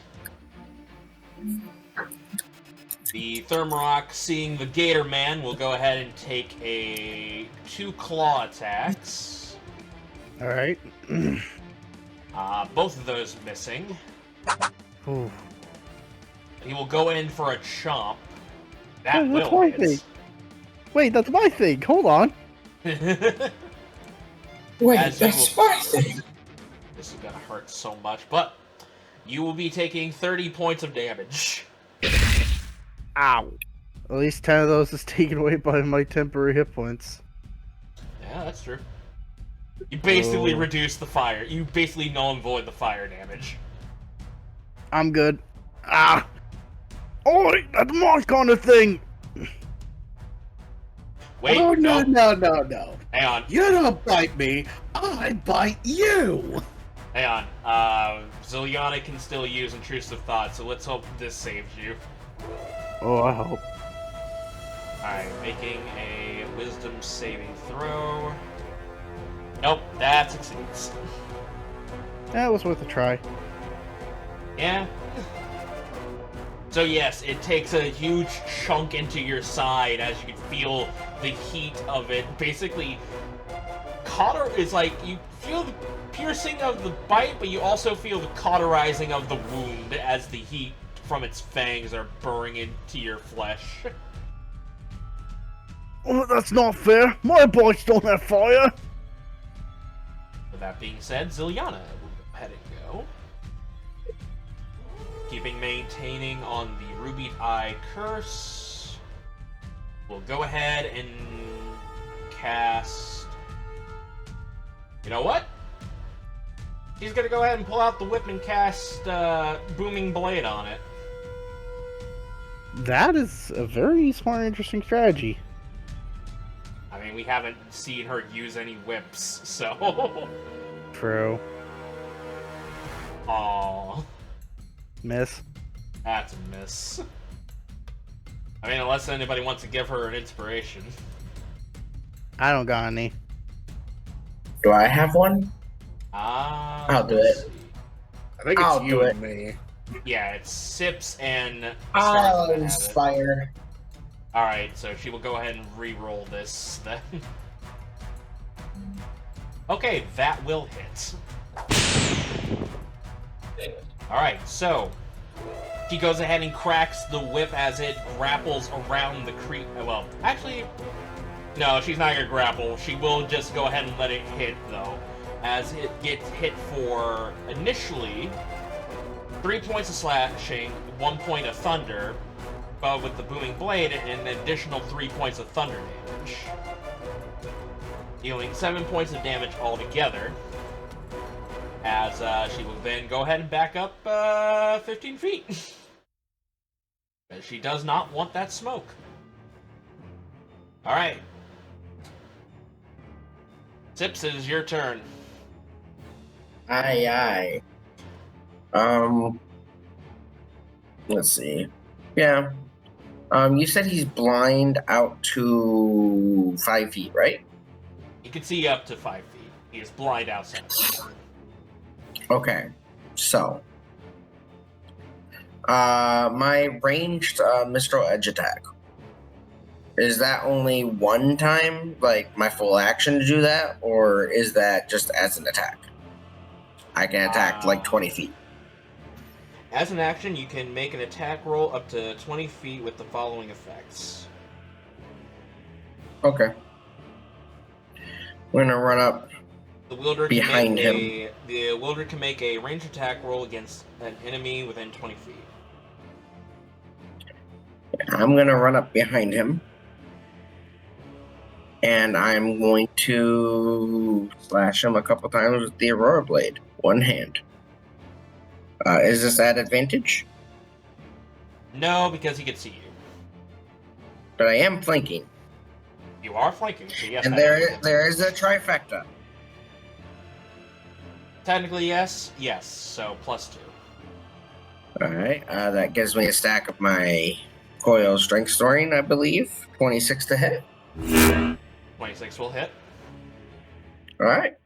The Thermarok, seeing the Gator Man, will go ahead and take 2 claw attacks. Alright. Both of those missing. Ooh. He will go in for a chomp. That Hey, that's will my hit. thing. Wait, that's my thing. Hold on. Wait, As you that's will- my thing. This is gonna hurt so much, but you will be taking 30 points of damage. Ow. At least 10 of those is taken away by my temporary hit points. Yeah, that's true. You basically Oh. reduce the fire. You basically null and void the fire damage. I'm good. Ah! Oh, that's my kind of thing! Wait, Oh no, no. no. Hang on, You don't bite me. I bite you. hang on. Zilyana can still use intrusive thought, so let's hope this saves you. Oh, I hope. Alright, making a wisdom saving throw. Nope, that succeeds. That was worth a try. Yeah. So yes, it takes a huge chunk into your side as you can feel the heat of it. Basically, is like you feel the piercing of the bite, but you also feel the cauterizing of the wound as the heat from its fangs are burrowing into your flesh. Oh, that's not fair. My bites don't have fire. With that being said, Zilyana will go ahead and go. Maintaining on the Ruby Eye Curse. We'll go ahead and cast... You know what? He's gonna go ahead and pull out the whip and cast Booming Blade on it. That is a very smart and interesting strategy. I mean, we haven't seen her use any whips, so... True. Aww. Miss. That's a miss. I mean, unless anybody wants to give her an inspiration. I don't got any. Do I have one? I'll do it. I think it's I'll you do and me. Yeah, it's Sips and I'll Starzin that have it. inspire. Alright, so she will go ahead and re-roll this then. Okay, that will hit. Alright, so she goes ahead and cracks the whip as it grapples around the well, actually, no, she's not gonna grapple. She will just go ahead and let it hit, though, as it gets hit for, initially, 3 points of slashing, 1 point of thunder, but with the booming blade, an additional 3 points of thunder damage. Dealing 7 points of damage altogether, as she will then go ahead and back up 15 feet. Because she does not want that smoke. Alright. Sips, it is your turn. Aye, aye. Let's see. Yeah. You said he's blind out to 5 feet, right? You can see up to 5 feet. He is blind outside. Okay. So, my ranged Mistral Edge attack. Is that only one time, like my full action to do that, or is that just as an attack? I can attack like 20 feet. As an action, you can make an attack roll up to 20 feet with the following effects. Okay. We're gonna run up The wielder behind him. The wielder can make a ranged attack roll against an enemy within 20 feet. I'm gonna run up behind him. And I'm going to slash him a couple times with the Aurora Blade. One hand. Is this at advantage? No, because he can see you. But I am flanking. You are flanking, so yes. And there is a trifecta. Technically, yes. Yes, so +2. Alright, that gives me a stack of my coil strength storing, I believe. 26 to hit. 26 will hit. Alright.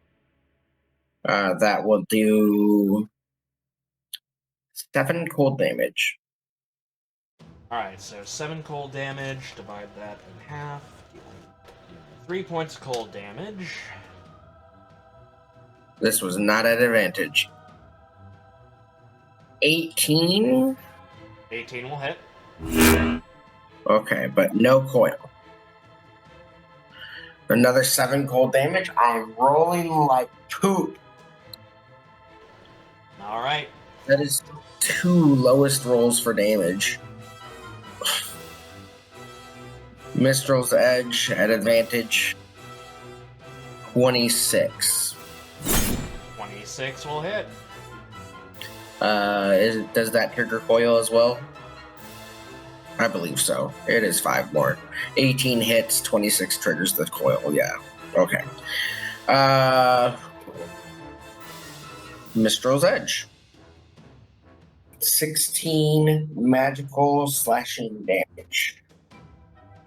That will do 7 cold damage. Alright, so 7 cold damage. Divide that in half. 3 points of cold damage. This was not at advantage. 18. 18 will hit. Okay, but no coil. Another 7 cold damage. I'm rolling like poop. Alright. That is 2 lowest rolls for damage. Mistral's Edge at advantage. 26. 26 will hit. Does that trigger coil as well? I believe so. It is 5 more. 18 hits, 26 triggers the coil. Yeah. Okay. Mistral's Edge. 16 magical slashing damage.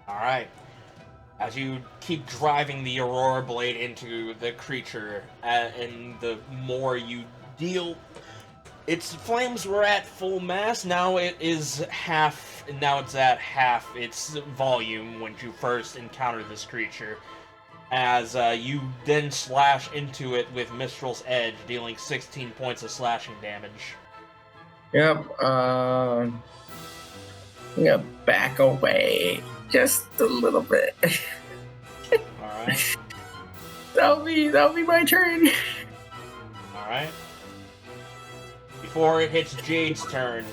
Alright. As you keep driving the Aurora Blade into the creature, and the more you deal... Its flames were at full mass, now it is half... Now it's at half its volume when you first encounter this creature. As you then slash into it with Mistral's Edge, dealing 16 points of slashing damage. Yep, I'm gonna back away just a little bit. Alright. That'll be my turn. Alright. Before it hits Jade's turn,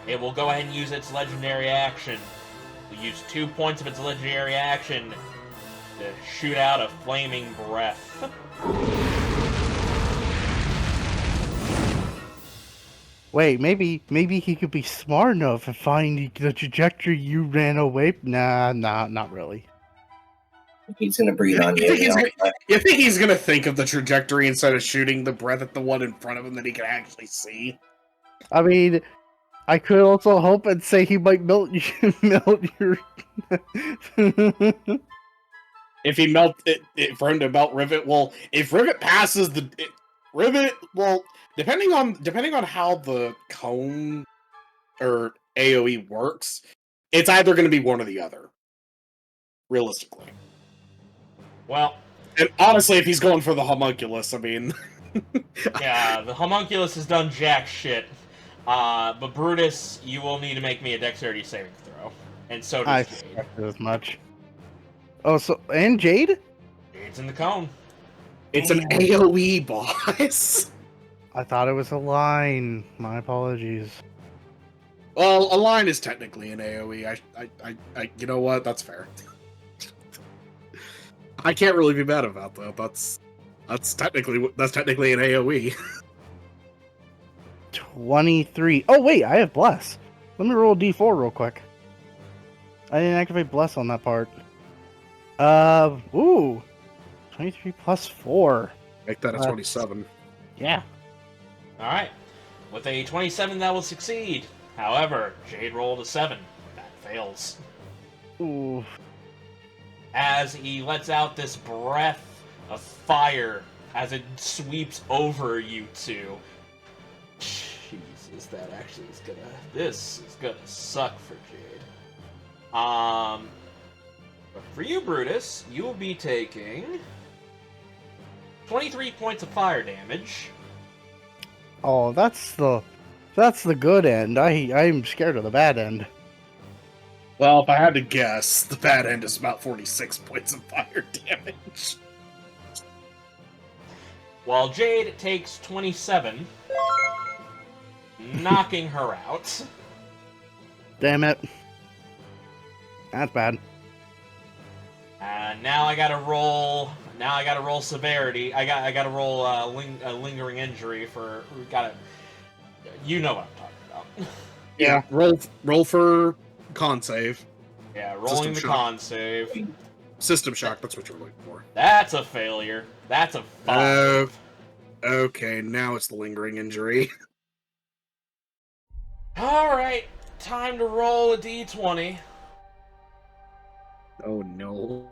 it will go ahead and use its legendary action. It will use 2 points of its legendary action to shoot out a flaming breath. Wait, maybe he could be smart enough and find the trajectory you ran away. Nah, not really. He's gonna breathe on you. You think he's gonna think of the trajectory instead of shooting the breath at the one in front of him that he can actually see? I mean, I could also hope and say he might melt your. If he for him to melt Rivet, well, if Rivet passes Rivet, well, depending on how the cone or AoE works, it's either going to be one or the other. Realistically. Well, and honestly, if he's going for the homunculus, I mean, yeah, the homunculus has done jack shit. But Brutus, you will need to make me a dexterity saving throw, and so I does Jade. expected as much. Oh, so and Jade? Jade's in the cone. it's an AoE boss. I thought it was a line. My apologies. Well, a line is technically an AoE. I you know what? That's fair. I can't really be mad about that. That's technically an AoE. 23. Oh wait, I have bless. Let me roll a d4 real quick. I didn't activate bless on that part. Ooh, 23 plus 4. Make that a 27. Yeah. All right, with a 27, that will succeed. However, Jade rolled a 7. That fails. Ooh. As he lets out this breath of fire as it sweeps over you two. Jesus, that actually is gonna... This is gonna suck for Jade. But for you, Brutus, you will be taking 23 points of fire damage. Oh, that's the good end. I'm scared of the bad end. Well, if I had to guess, the bad end is about 46 points of fire damage. While Jade takes 27, knocking her out. Damn it. That's bad. And now I gotta roll. Now I gotta roll severity. I gotta roll a lingering injury for. We gotta. You know what I'm talking about. Yeah, roll for con save. Yeah, rolling the con save. System shock, that's what you're looking for. That's a failure. That's a 5. Okay, now it's the lingering injury. Alright, time to roll a d20. Oh no.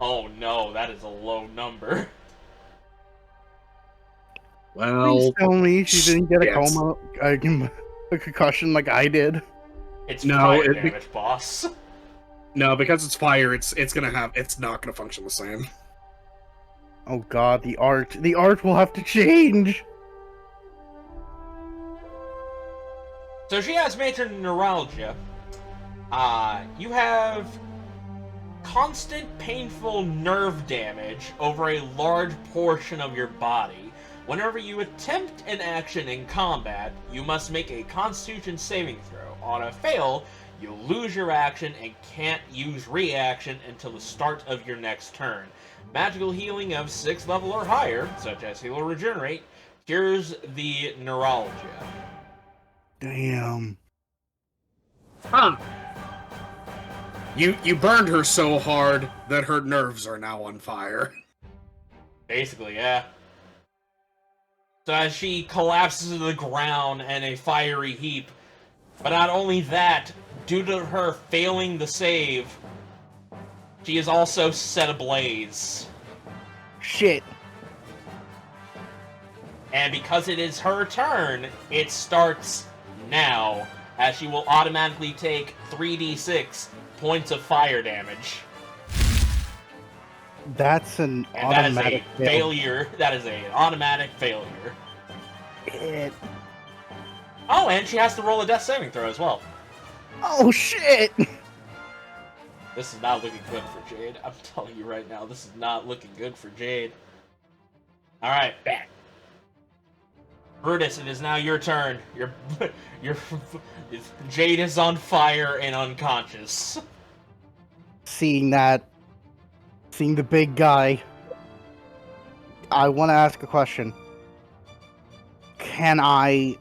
Oh no, that is a low number. Well, Please tell me she didn't get a shit. coma, a concussion like I did. It's No, fire it- damage, boss. No, because it's fire, it's not gonna function the same. Oh god, the art will have to change. So she has major neuralgia. You have constant painful nerve damage over a large portion of your body. Whenever you attempt an action in combat, you must make a Constitution saving throw. On a fail, you lose your action and can't use reaction until the start of your next turn. Magical healing of 6th level or higher, such as Heal or Regenerate, cures the neuralgia. Damn. Huh. You burned her so hard that her nerves are now on fire. Basically, yeah. So as she collapses to the ground in a fiery heap, but not only that, due to her failing the save, she is also set ablaze. Shit. And because it is her turn, it starts now, as she will automatically take 3d6 points of fire damage. That's an And that is automatic a failure. That is an automatic failure. Shit. Oh, and she has to roll a death saving throw as well. Oh shit! This is not looking good for Jade. I'm telling you right now, this is not looking good for Jade. Alright, back. Brutus, it is now your turn. Your Jade is on fire and unconscious. Seeing the big guy, I want to ask a question. Can I...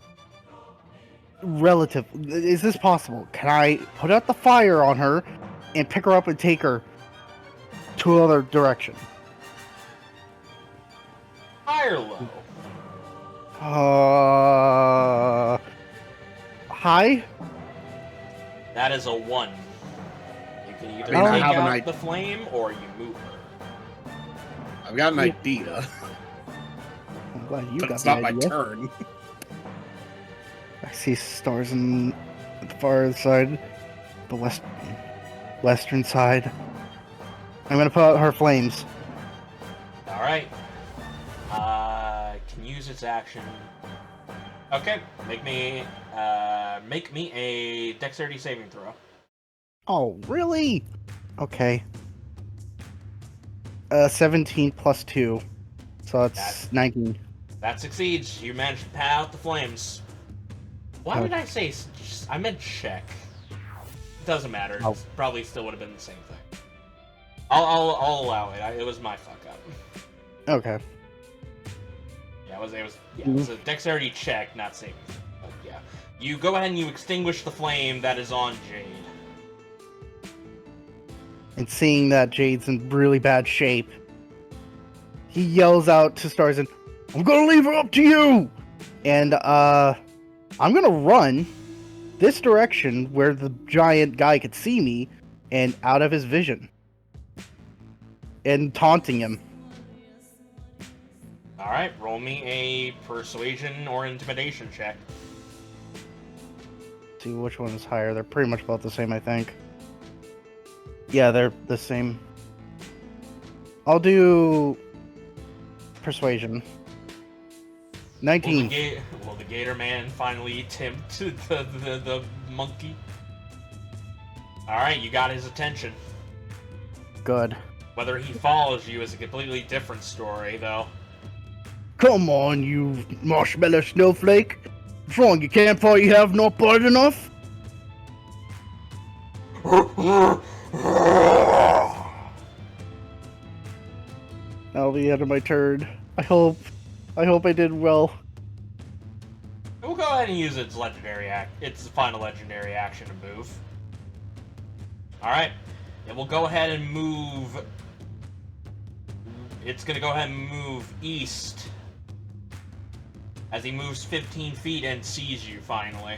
Is this possible? Can I put out the fire on her and pick her up and take her to another direction? High or low? High? That is a 1. You can either I take have an out the flame or you move her. I've got an idea, I'm glad you but got it's the not my idea. turn. I see Starzin at the far side, the western side. I'm gonna put out her flames. Alright. Can use its action. Okay, make me a dexterity saving throw. Oh, really? Okay. 17 plus 2. So that's 19. That succeeds. You managed to pat out the flames. Why did I say... I meant check. Doesn't matter. Oh. It probably still would have been the same thing. I'll allow it. It was my fuck up. Okay. Yeah, it was a dexterity check, not saving. But yeah. You go ahead and you extinguish the flame that is on Jade. And seeing that Jade's in really bad shape, he yells out to Starzin, "I'm gonna leave her up to you!" And I'm gonna run this direction where the giant guy could see me and out of his vision. And taunting him. Alright, roll me a persuasion or intimidation check. See which one is higher. They're pretty much about the same, I think. Yeah, they're the same. I'll do persuasion. 19. Will the Gator Man finally tempt the monkey? Alright, you got his attention. Good. Whether he follows you is a completely different story, though. Come on, you marshmallow snowflake. What's wrong? You can't fight, you have not bite enough? That'll be the end of my turn. I hope I did well. We'll go ahead and use its final legendary action to move. Alright. It will go ahead and move. It's gonna go ahead and move east. As he moves 15 feet and sees you finally.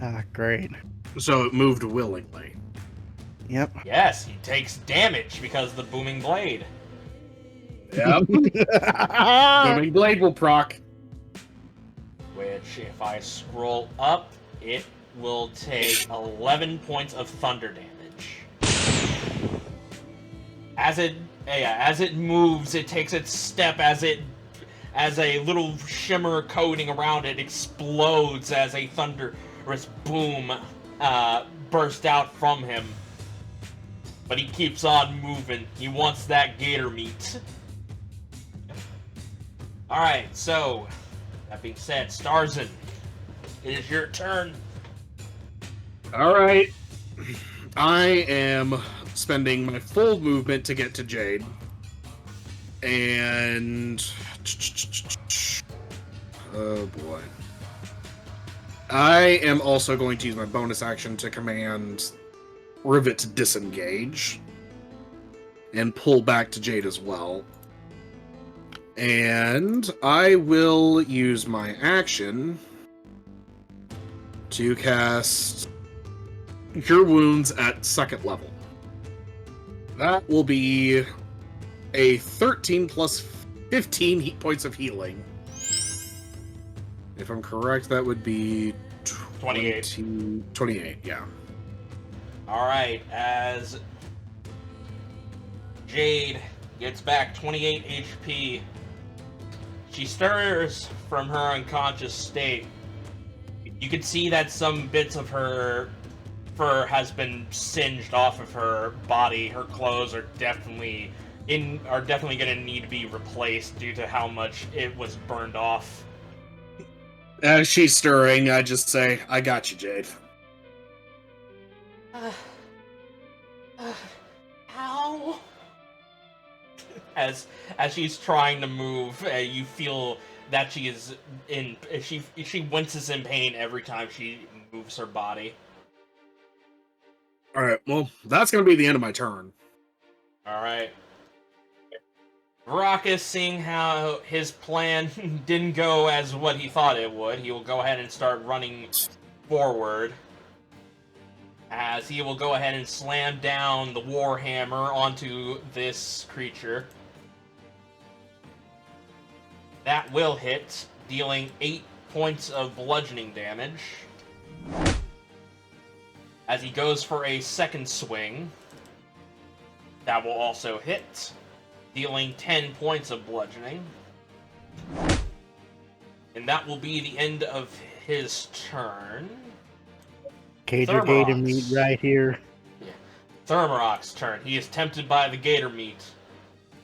Ah, great. So it moved willingly. Yep. Yes, he takes damage because of the booming blade. Yep. Booming blade will proc. Which, if I scroll up, it will take 11 points of thunder damage. As it moves, it takes its step as a little shimmer coating around it explodes as a thunderous boom burst out from him. But he keeps on moving. He wants that gator meat. Alright, so, that being said, Starzin, it is your turn. Alright. I am spending my full movement to get to Jade. And... oh boy. I am also going to use my bonus action to command Rivet to disengage. And pull back to Jade as well. And I will use my action to cast Cure Wounds at 2nd level. That will be a 13 plus 15 heat points of healing. If I'm correct, that would be 28, yeah. Alright, as Jade gets back 28 HP, she stirs from her unconscious state. You can see that some bits of her fur has been singed off of her body. Her clothes are definitely going to need to be replaced due to how much it was burned off. As she's stirring, I just say, "I got you, Jade." How? As she's trying to move, you feel that she is she winces in pain every time she moves her body. Alright, well, that's going to be the end of my turn. Alright. Varaka, seeing how his plan didn't go as what he thought it would, he will go ahead and start running forward. As he will go ahead and slam down the Warhammer onto this creature. That will hit, dealing 8 points of bludgeoning damage. As he goes for a second swing, that will also hit, dealing 10 points of bludgeoning. And that will be the end of his turn. Gator gator meat right here. Yeah. Thermarok's turn. He is tempted by the gator meat.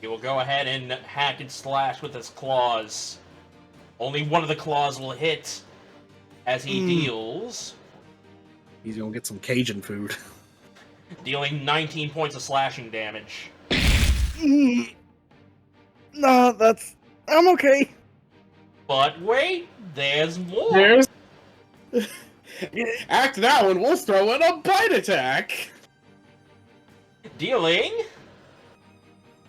He will go ahead and hack and slash with his claws. Only one of the claws will hit as he deals... He's gonna get some Cajun food. Dealing 19 points of slashing damage. No, I'm okay. But wait, there's more. There's... After that one, we'll throw in a bite attack. Dealing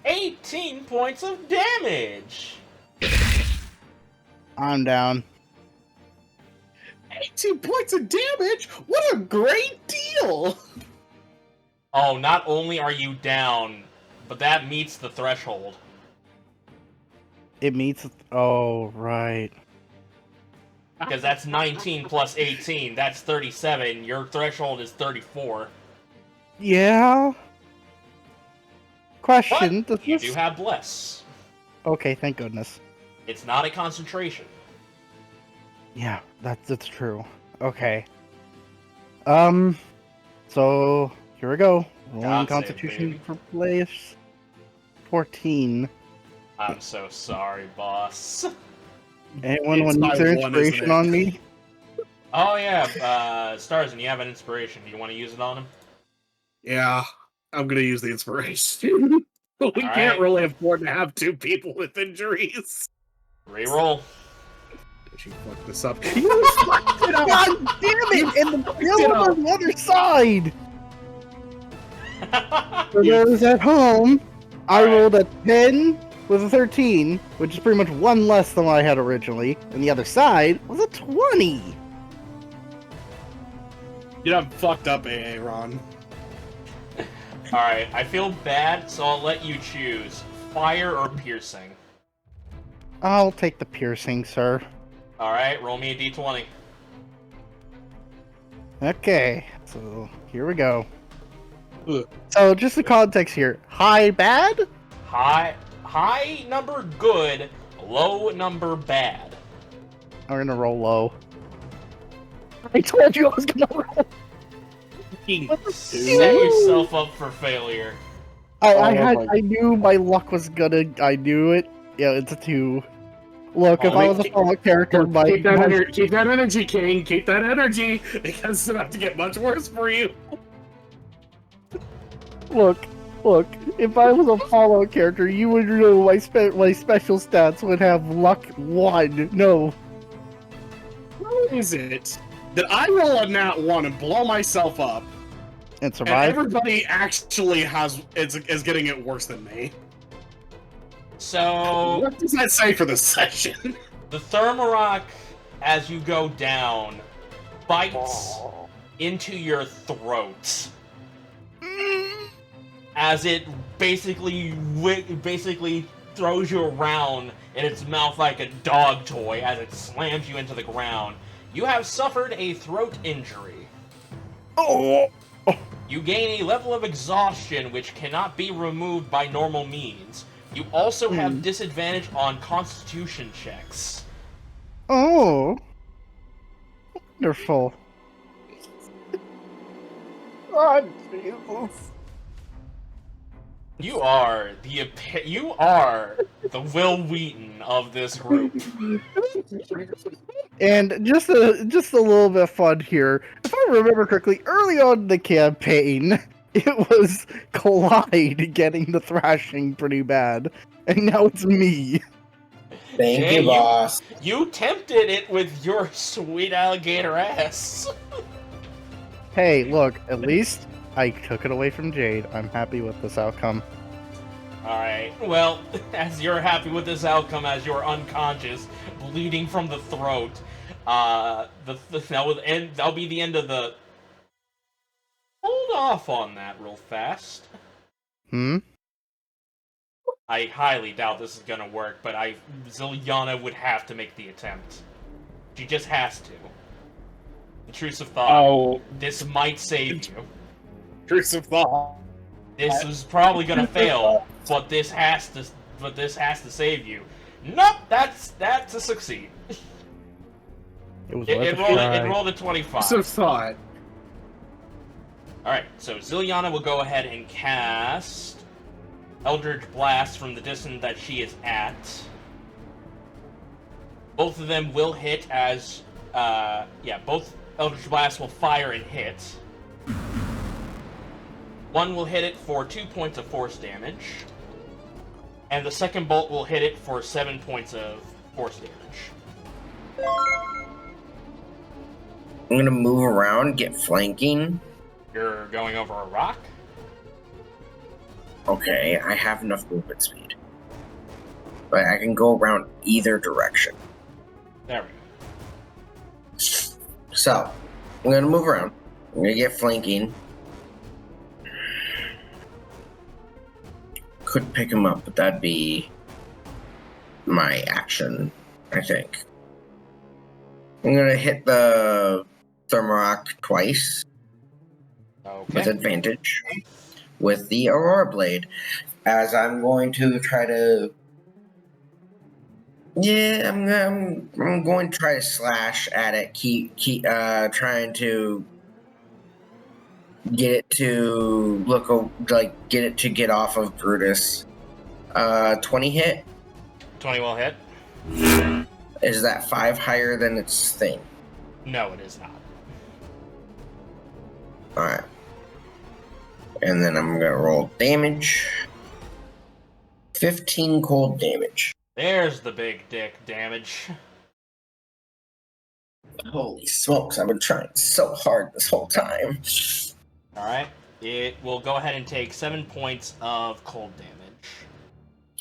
18 points of damage. I'm down. 18 points of damage? What a great deal! Oh, not only are you down, but that meets the threshold. It meets. Oh, right. Because that's 19 plus 18. That's 37. Your threshold is 34. Yeah. Question. But Does you this... do have Bless. Okay, thank goodness. It's not a concentration. Yeah, that's true. Okay. So here we go. Rolling God save, Constitution baby. for place 14. I'm so sorry, boss. Anyone It's want to use their my one, isn't inspiration it? on me? Oh yeah, Starzin, you have an inspiration. Do you want to use it on him? Yeah, I'm gonna use the inspiration. We Alright. can't really afford to have 2 people with injuries. Reroll. She fucked this up. God damn it! And the villain on the other side! For those at home, I Alright. rolled a 10 with a 13, which is pretty much 1 less than what I had originally, and the other side was a 20. You done fucked up, AA Ron. Alright, I feel bad, so I'll let you choose. Fire or piercing? I'll take the piercing, sir. Alright, roll me a d20. Okay, so here we go. Ugh. So just the context here. High bad? High number good, low number bad. I'm gonna roll low. I told you I was gonna roll. Set yourself up for failure. I knew my luck was gonna. I knew it. Yeah, it's a 2. Look, if I was a follow character, my Keep that energy, King. Keep that energy, because it's about to get much worse for you. look. If I was a follow character, you would know my special stats would have luck 1. No, How is it that I roll a nat 1 and blow myself up, and and survive. everybody actually is getting it worse than me? So, What does that say for this session? the Thermarock, as you go down, bites into your throat. As it basically throws you around in its mouth like a dog toy as it slams you into the ground. You have suffered a throat injury. Oh, You gain a level of exhaustion which cannot be removed by normal means. You also have disadvantage on constitution checks. oh, wonderful. Oh, Jesus. You are the Will Wheaton of this group. And just a little bit of fun here. If I remember correctly, early on in the campaign, it was Clyde getting the thrashing pretty bad, and now it's me. Thank Hey, you, boss. You tempted it with your sweet alligator ass. Hey, look, at least I took it away from Jade. I'm happy with this outcome. Alright, well, as you're happy with this outcome, as you're unconscious, bleeding from the throat, that'll be the end of the... Hold off on that real fast. I highly doubt this is gonna work, but Zilyana would have to make the attempt. She just has to. Intrusive thought. Oh, This might save you. intrusive thought. This is probably gonna fail, but this has to save you. Nope, that's a succeed. It was It rolled a 25. Intrusive thought. Alright, so Zilyana will go ahead and cast Eldritch Blast from the distance that she is at. Both of them will hit as, both Eldritch Blasts will fire and hit. One will hit it for 2 points of force damage, and the second bolt will hit it for 7 points of force damage. I'm gonna move around, get flanking. You're going over a rock? Okay, I have enough movement speed. But I can go around either direction. There we go. So, I'm gonna move around. I'm gonna get flanking. Could pick him up, but that'd be my action, I think. I'm gonna hit the Thermarock twice with Okay. advantage with the Aurora Blade, as I'm going to try to. Yeah, I'm going to try to slash at it. Trying to get it to get it to get off of Brutus. 20 hit. 20 will hit. Is that 5 higher than its thing? No, it is not. Alright. And then I'm gonna roll damage. 15 cold damage. There's the big dick damage. Holy smokes, I've been trying so hard this whole time. Alright. It will go ahead and take 7 points of cold damage.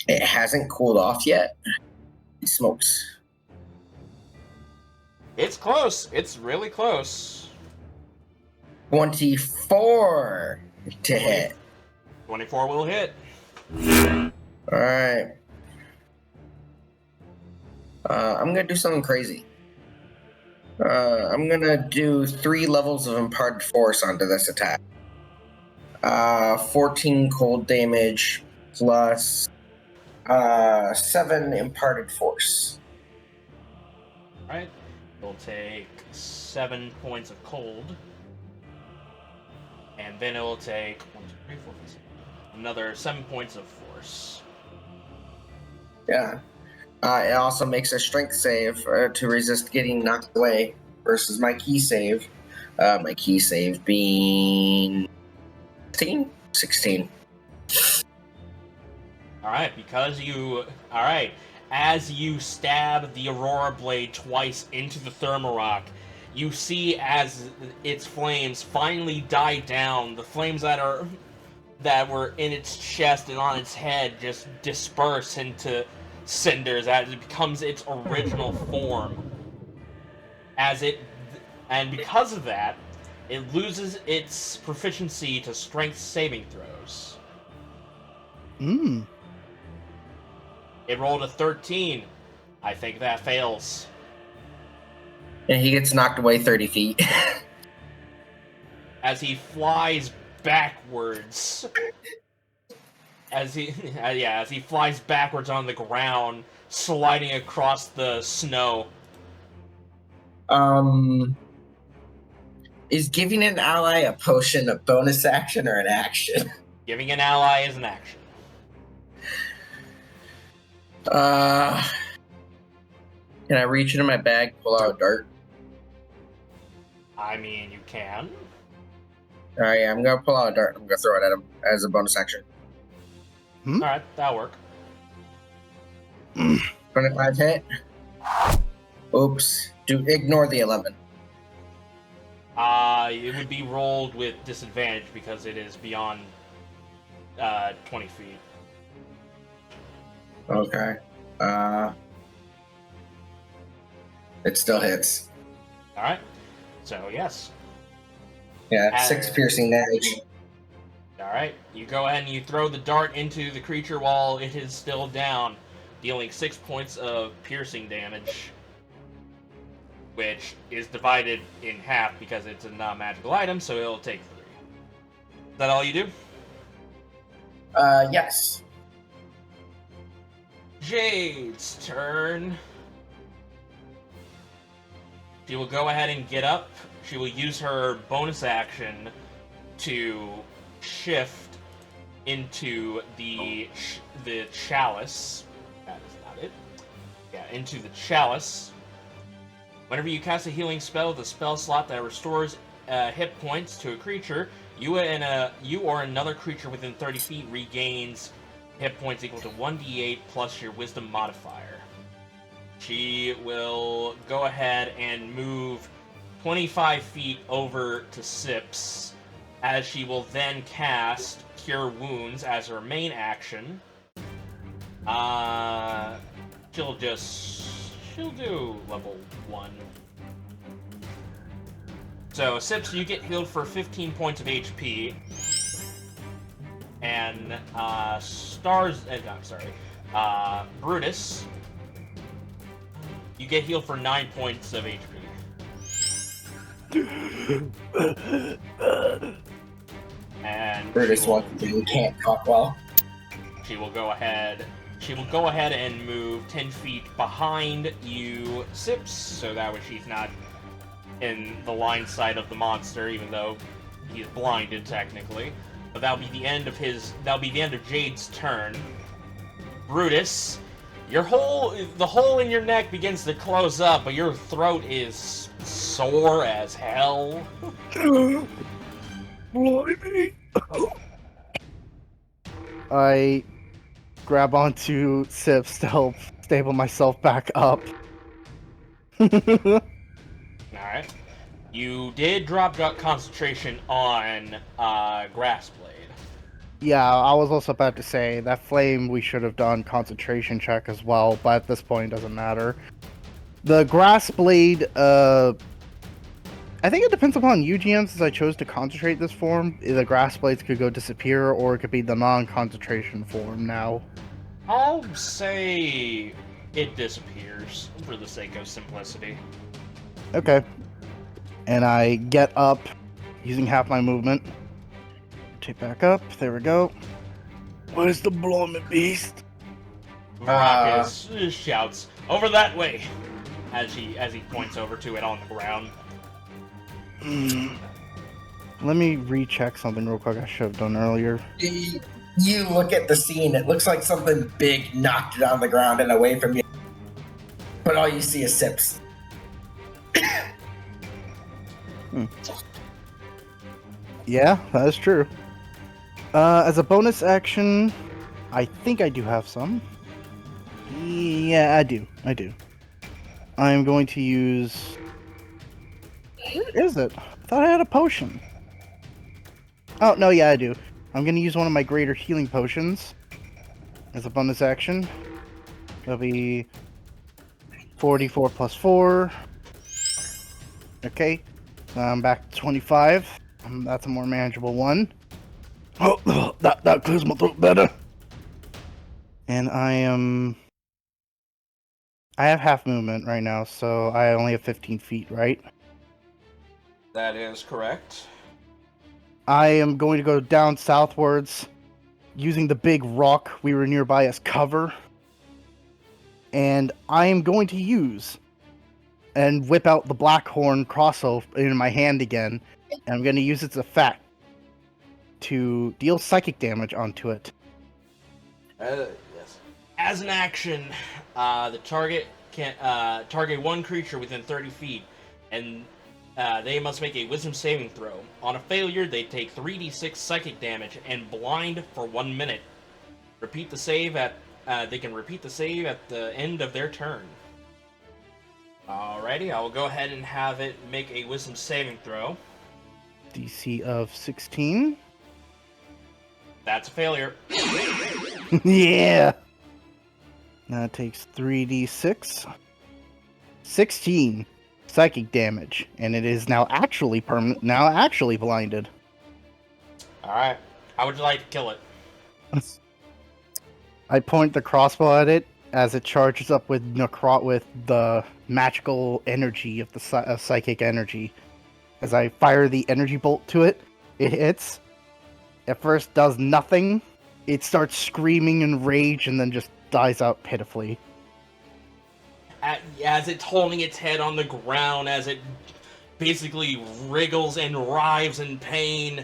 It hasn't cooled off yet. Holy smokes. It's close. It's really close. 24 to hit. 24 will hit. Alright. I'm gonna do something crazy. I'm gonna do 3 levels of imparted force onto this attack. 14 cold damage plus 7 imparted force. Alright. It'll take 7 points of cold. And then it will take 1, 2, 3, 4, 5, 6, another 7 points of force. Yeah. It also makes a strength save to resist getting knocked away versus my key save. My key save being 16. Alright, because you... Alright, as you stab the Aurora Blade twice into the Thermarock, you see as its flames finally die down, the flames that were in its chest and on its head just disperse into cinders as it becomes its original form. And because of that, it loses its proficiency to strength saving throws. It rolled a 13. I think that fails. And he gets knocked away 30 feet. As he flies backwards. As he flies backwards on the ground, sliding across the snow. Is giving an ally a potion a bonus action or an action? Giving an ally is an action. Can I reach into my bag, pull out a dart? I mean, you can. Alright, I'm gonna pull out a dart. I'm gonna throw it at him as a bonus action. Alright, that'll work. 25 hit. Oops. Ignore the 11. It would be rolled with disadvantage because it is beyond 20 feet. Okay. It still hits. Alright. So, yes. Yeah, 6 piercing damage. Alright. You go ahead and you throw the dart into the creature while it is still down, dealing 6 points of piercing damage, which is divided in half because it's a non-magical item, so it'll take 3. Is that all you do? Yes. Jade's turn. She will go ahead and get up. She will use her bonus action to shift into the chalice. That is not it. Yeah, into the chalice. Whenever you cast a healing spell with a spell slot that restores hit points to a creature, you or another creature within 30 feet regains hit points equal to 1d8 plus your wisdom modifier. She will go ahead and move 25 feet over to Sips, as she will then cast Cure Wounds as her main action. She'll do level 1. So, Sips, you get healed for 15 points of HP. And, Brutus, you get healed for 9 points of HP. And Brutus once again can't talk well. She will go ahead and move 10 feet behind you, Sips, so that way she's not in the line sight of the monster, even though he is blinded technically. But that'll be the end of Jade's turn. Brutus, the hole in your neck begins to close up, but your throat is sore as hell. Blimey. I grab onto Sips to help stable myself back up. Alright. You did drop concentration on Grassblade. Yeah, I was also about to say, that flame we should have done concentration check as well, but at this point it doesn't matter. The grass blade, I think it depends upon UGM, since I chose to concentrate this form. The grass blades could go disappear, or it could be the non-concentration form now. I'll say it disappears, for the sake of simplicity. Okay. And I get up, using half my movement. Take back up, there we go. Where's the blooming beast? Maracus shouts, "Over that way!" as he points over to it on the ground. Let me recheck something real quick I should have done earlier. You look at the scene, it looks like something big knocked it on the ground and away from you. But all you see is Sips. Yeah, that is true. As a bonus action, I think I do have some. Yeah, I do. I'm going to use... Where is it? I thought I had a potion. Oh, no, yeah, I do. I'm going to use one of my greater healing potions as a bonus action. That'll be 44 plus 4. Okay, I'm back to 25. That's a more manageable one. Oh, that clears my throat better. And I have half movement right now, so I only have 15 feet, right? That is correct. I am going to go down southwards, using the big rock we were nearby as cover. And I am going to use and whip out the Blackhorn crossbow in my hand again. And I'm going to use its effect to deal psychic damage onto it. Yes. As an action, the target can target one creature within 30 feet, and they must make a Wisdom saving throw. On a failure, they take 3d6 psychic damage and blind for 1 minute. They can repeat the save at the end of their turn. Alrighty, I will go ahead and have it make a Wisdom saving throw. DC of 16. That's a failure. Yeah. That takes 3d6. 16 psychic damage, and it is now actually permanent. Now actually blinded. All right. How would you like to kill it? I point the crossbow at it as it charges up with the magical energy of the psychic energy. As I fire the energy bolt to it, it hits. At first does nothing. It starts screaming in rage and then just dies out pitifully. As it's holding its head on the ground, as it basically wriggles and writhes in pain,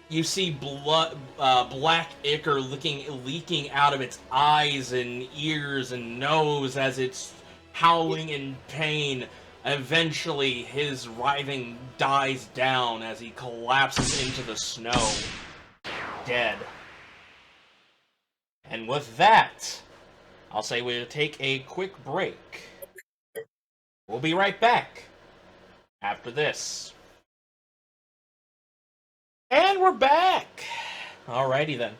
you see blood, black ichor leaking out of its eyes and ears and nose as it's howling in pain. Eventually, his writhing dies down as he collapses into the snow, dead. And with that, I'll say we'll take a quick break. We'll be right back after this. And we're back! Alrighty then.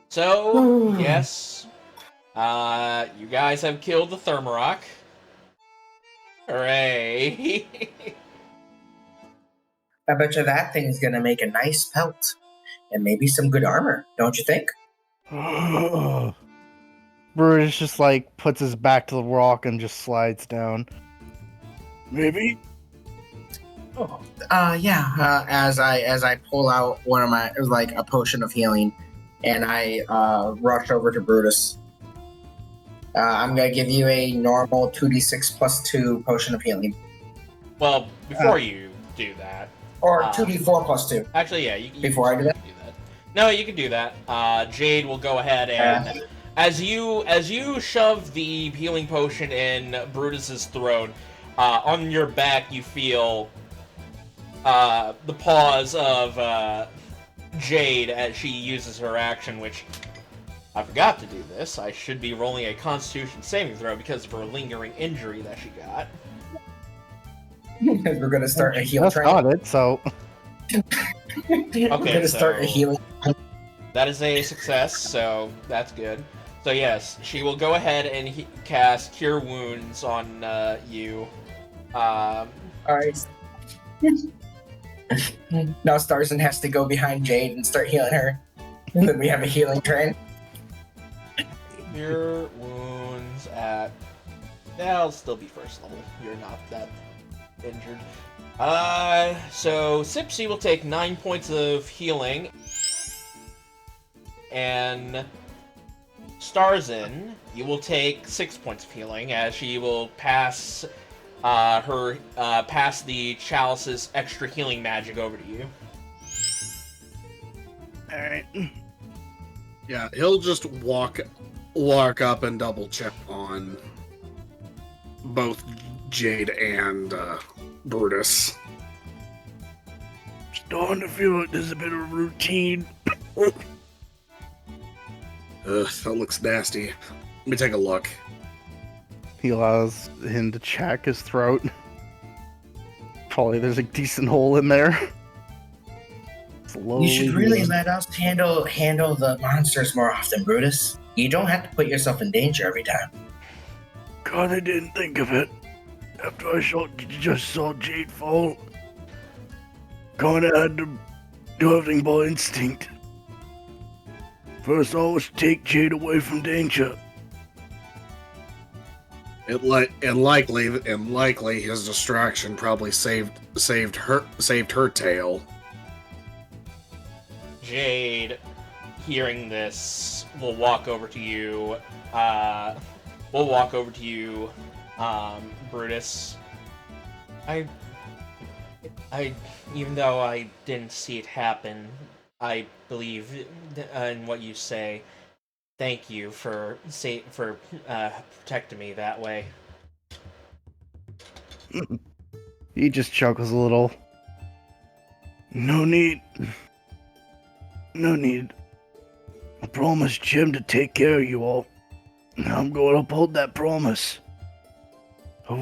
So, yes, you guys have killed the Thermarok. Hooray! I bet you that thing's gonna make a nice pelt and maybe some good armor, don't you think? Brutus just like puts his back to the rock and just slides down. Maybe. Oh, yeah. As I pull out one of my like a potion of healing, and I rush over to Brutus. I'm gonna give you a normal 2d6 plus 2 potion of healing, Well, before you do that, or 2d4 plus 2. actually, yeah, you Before I do that? you can do that. No, you can do that. Jade will go ahead and as you shove the healing potion in Brutus's throat, on your back you feel the paws of Jade as she uses her action, which I forgot to do this. I should be rolling a Constitution saving throw because of her lingering injury that she got. Because we're gonna start a heal That's train. got it, so. We're gonna start a healing. That is a success, so that's good. So yes, she will go ahead and cast Cure Wounds on you. Alright. Now Starzin has to go behind Jade and start healing her. And then we have a healing train. Cure Wounds at... That'll still be first level. You're not that injured. So Sipsy will take 9 points of healing. And Starzin, you will take 6 points of healing as she will pass pass the chalice's extra healing magic over to you. Alright. Yeah, he'll just walk up and double check on both Jade and Brutus. Starting to feel like there's a bit of routine. Ugh, that looks nasty. Let me take a look. He allows him to check his throat. Probably there's a decent hole in there. Slowly. You should really let us handle the monsters more often, Brutus. You don't have to put yourself in danger every time. God, I didn't think of it. After I just saw Jade fall, kinda had to do everything by instinct. First, I always take Jade away from danger. And likely his distraction probably saved her tail. Jade, hearing this, will walk over to you. Brutus. I, even though I didn't see it happen, I believe in what you say. Thank you for protecting me that way. He just chuckles a little. No need. I promised Jim to take care of you all. I'm going to uphold that promise. A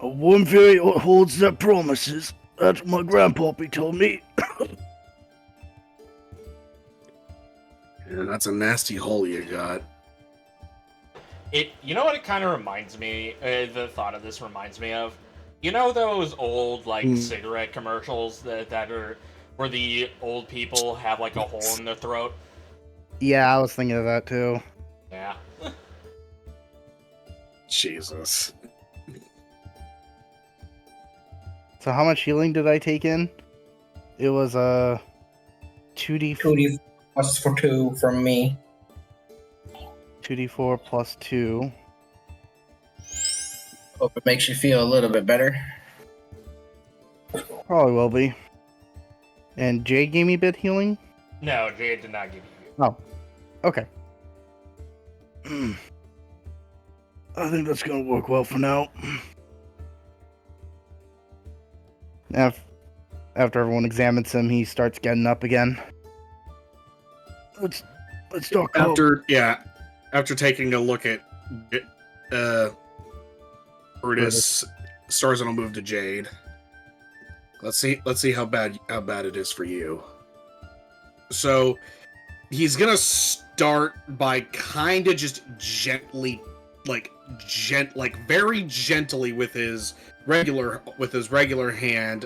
warm fairy holds their promises. That's what my grandpappy told me. Yeah, that's a nasty hole you got. You know what it kind of reminds me, the thought of this reminds me of? You know those old, cigarette commercials that are, where the old people have, a hole in their throat? Yeah, I was thinking of that too. Yeah. Jesus. So how much healing did I take in? It was 2d4 2d plus for 2 from me. 2d4 plus 2. Hope it makes you feel a little bit better. Probably will be. And Jade gave me a bit healing? No, Jade did not give you. Oh. Okay. I think that's gonna work well for now. After everyone examines him, he starts getting up again. Let's talk After taking a look at Brutus, Starzin will move to Jade. Let's see how bad it is for you. So he's gonna start by kind of just gently very gently with his regular hand,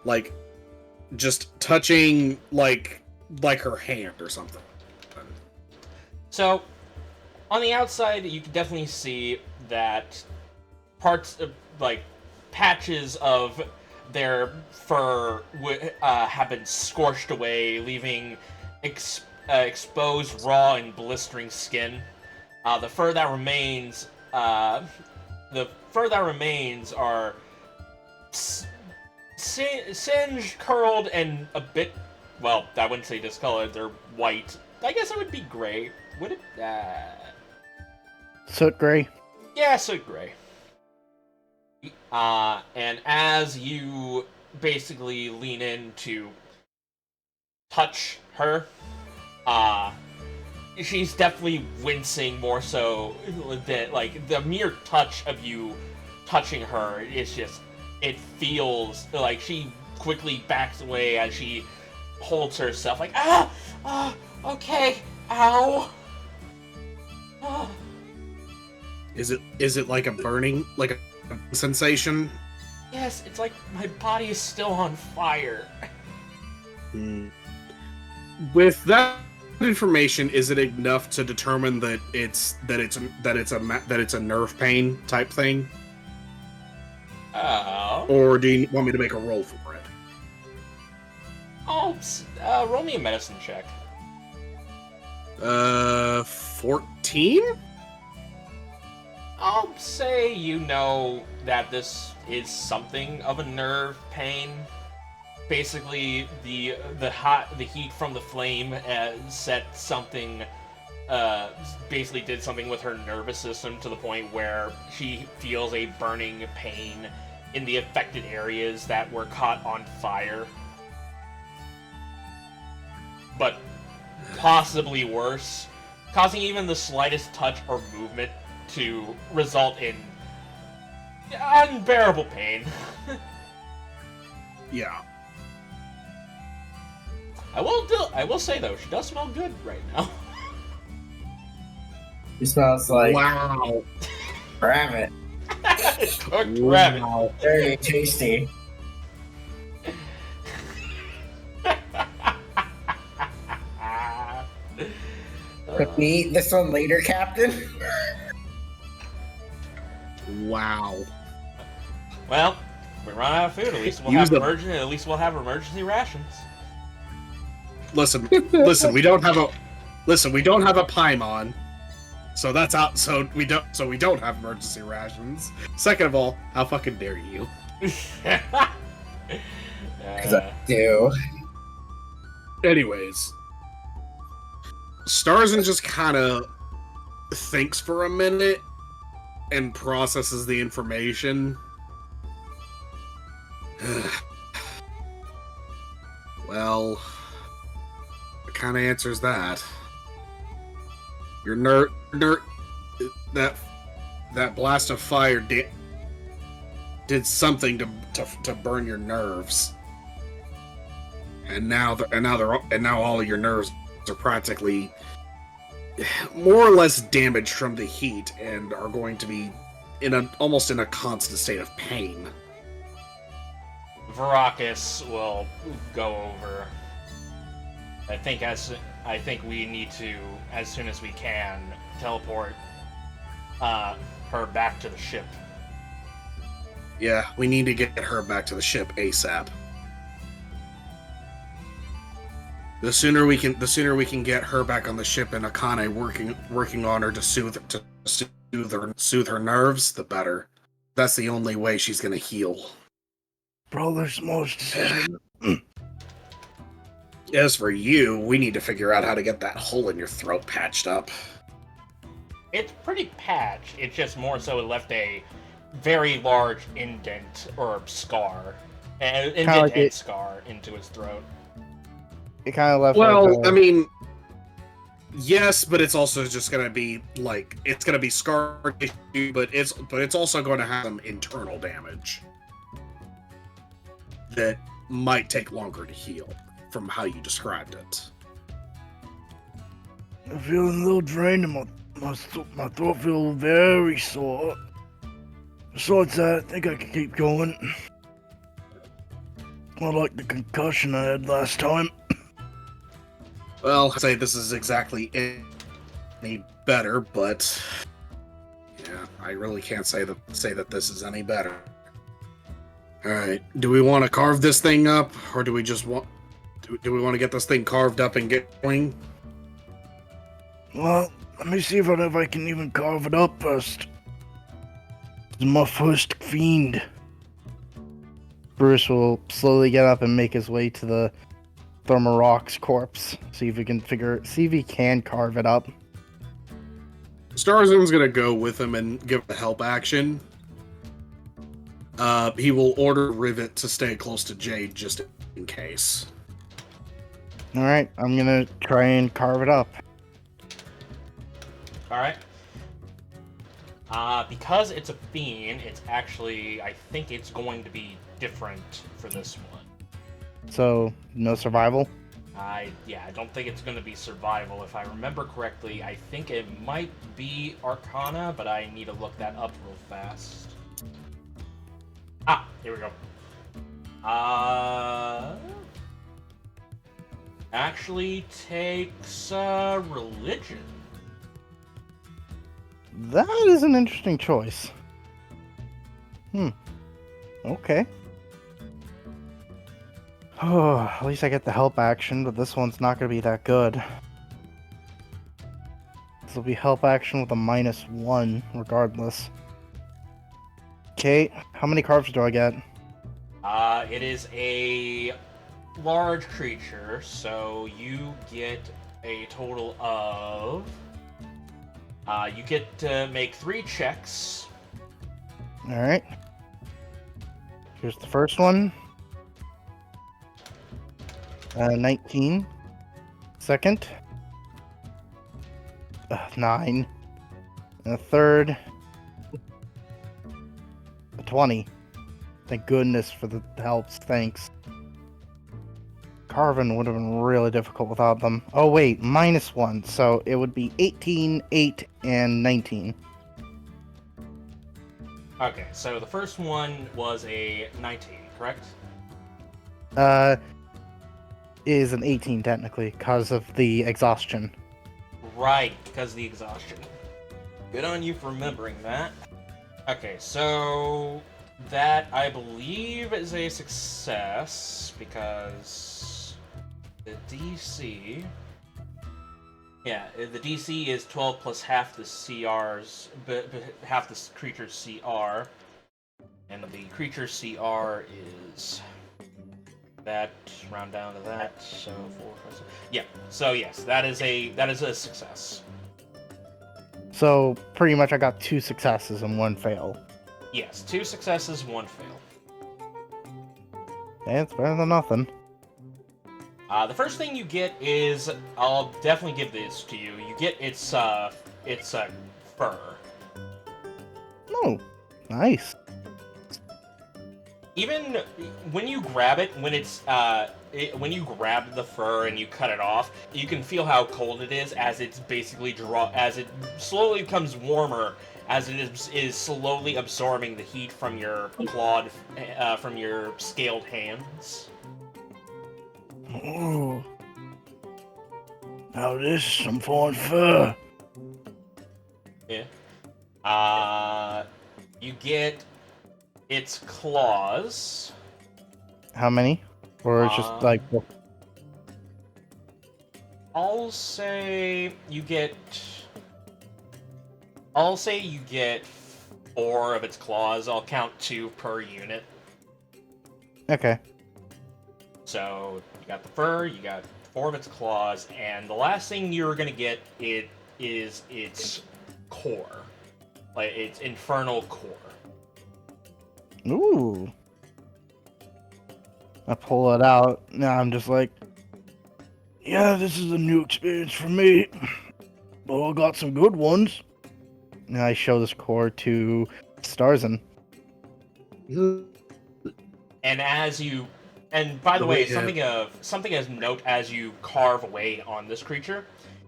like just touching like her hand or something. So, on the outside, you can definitely see that parts of, like, patches of their fur have been scorched away, leaving exposed, raw, and blistering skin. The fur that remains are singed, curled, and a bit, well, I wouldn't say discolored, they're white. I guess it would be gray. Would it? Soot gray. Yeah, soot gray. And as you basically lean in to touch her, she's definitely wincing more so than, like, the mere touch of you touching her is just, it feels like she quickly backs away as she holds herself, like, okay, ow. Is it like a burning, like a sensation? Yes, it's like my body is still on fire. With that information, is it enough to determine that it's a nerve pain type thing? Oh. Or do you want me to make a roll for it? Oh, roll me a medicine check. 14? I'll say you know that this is something of a nerve pain. Basically, the heat from the flame set something, basically did something with her nervous system to the point where she feels a burning pain in the affected areas that were caught on fire. But possibly worse, causing even the slightest touch or movement to result in unbearable pain. Yeah. I will say though, she does smell good right now. It smells like Wow. rabbit. Cooked rabbit. Wow. Very tasty. Could we eat this one later, Captain? Wow. Well, if we run out of food, at least we'll have emergency rations. Listen, we don't have a Paimon. So that's out. So we don't have emergency rations. Second of all, how fucking dare you? Because I do. Anyways, Starzin just kind of thinks for a minute and processes the information. Well, what kind of answers that? Your that blast of fire did something to burn your nerves, and now all of your nerves are practically more or less damaged from the heat and are going to be almost in a constant state of pain. Varacus will go over. I think we need to, as soon as we can, teleport her back to the ship. Yeah, we need to get her back to the ship ASAP. The sooner we can get her back on the ship and Akane working on her to soothe her nerves, the better. That's the only way she's gonna heal. Brother's most decision. As for you, we need to figure out how to get that hole in your throat patched up. It's pretty patched. It's just more so it left a very large indent or scar, scar into his throat. It kind of left. Well, I mean, yes, but it's also just gonna be like it's gonna be scar tissue, but it's also going to have some internal damage that might take longer to heal. From how you described it. I'm feeling a little drained in my My throat feels very sore. Besides that, I think I can keep going. I like the concussion I had last time. Well, I'd say this is exactly any better, but yeah, I really can't say that this is any better. All right, do we want to carve this thing up, or do we just want? Do we want to get this thing carved up and get going? Well, let me see if I can even carve it up first. This is my first fiend. Bruce will slowly get up and make his way to the Thermarock's corpse. See if he can carve it up. Starzin's gonna go with him and give the help action. He will order Rivet to stay close to Jade just in case. Alright, I'm gonna try and carve it up. Alright. Because it's a fiend, it's actually, I think it's going to be different for this one. So, no survival? I don't think it's going to be survival. If I remember correctly, I think it might be Arcana, but I need to look that up real fast. Here we go. Actually takes, religion. That is an interesting choice. Okay. Oh, at least I get the help action, but this one's not going to be that good. This will be help action with a -1, regardless. Okay, how many carves do I get? It is a large creature, so you get a total of... you get to make 3 checks. Alright. Here's the first one. 19. Second. 9. And a third. 20. Thank goodness for the helps, thanks. Carving would have been really difficult without them. Oh wait, -1, so it would be 18, 8, and 19. Okay, so the first one was a 19, correct? Is an 18 technically, because of the exhaustion. Right, because of the exhaustion. Good on you for remembering that. Okay, so that, I believe, is a success, because the DC... Yeah, the DC is 12 plus half the CR's, half the creature's CR, and the creature's CR is that, round down to that, so 4, 5, 6. Yeah, so yes, that is a success. So pretty much I got 2 successes and 1 fail. Yes, 2 successes, 1 fail. Yeah, it's better than nothing. The first thing you get is, I'll definitely give this to you. You get its fur. Oh, nice. Even when you grab it, when when you grab the fur and you cut it off, you can feel how cold it is as it's basically as it slowly becomes warmer, as it is slowly absorbing the heat from your clawed, from your scaled hands. Oh, now this is some fine fur. Yeah. You get its claws. How many? Or it's just like... I'll say you get 4 of its claws. I'll count 2 per unit. Okay. So you got the fur, you got 4 of its claws, and the last thing you're gonna get is its core, like its infernal core. Ooh. I pull it out. Now I'm just like, yeah, this is a new experience for me. But I got some good ones. And I show this core to Starzin. And and by the way, something as note as you carve away on this creature,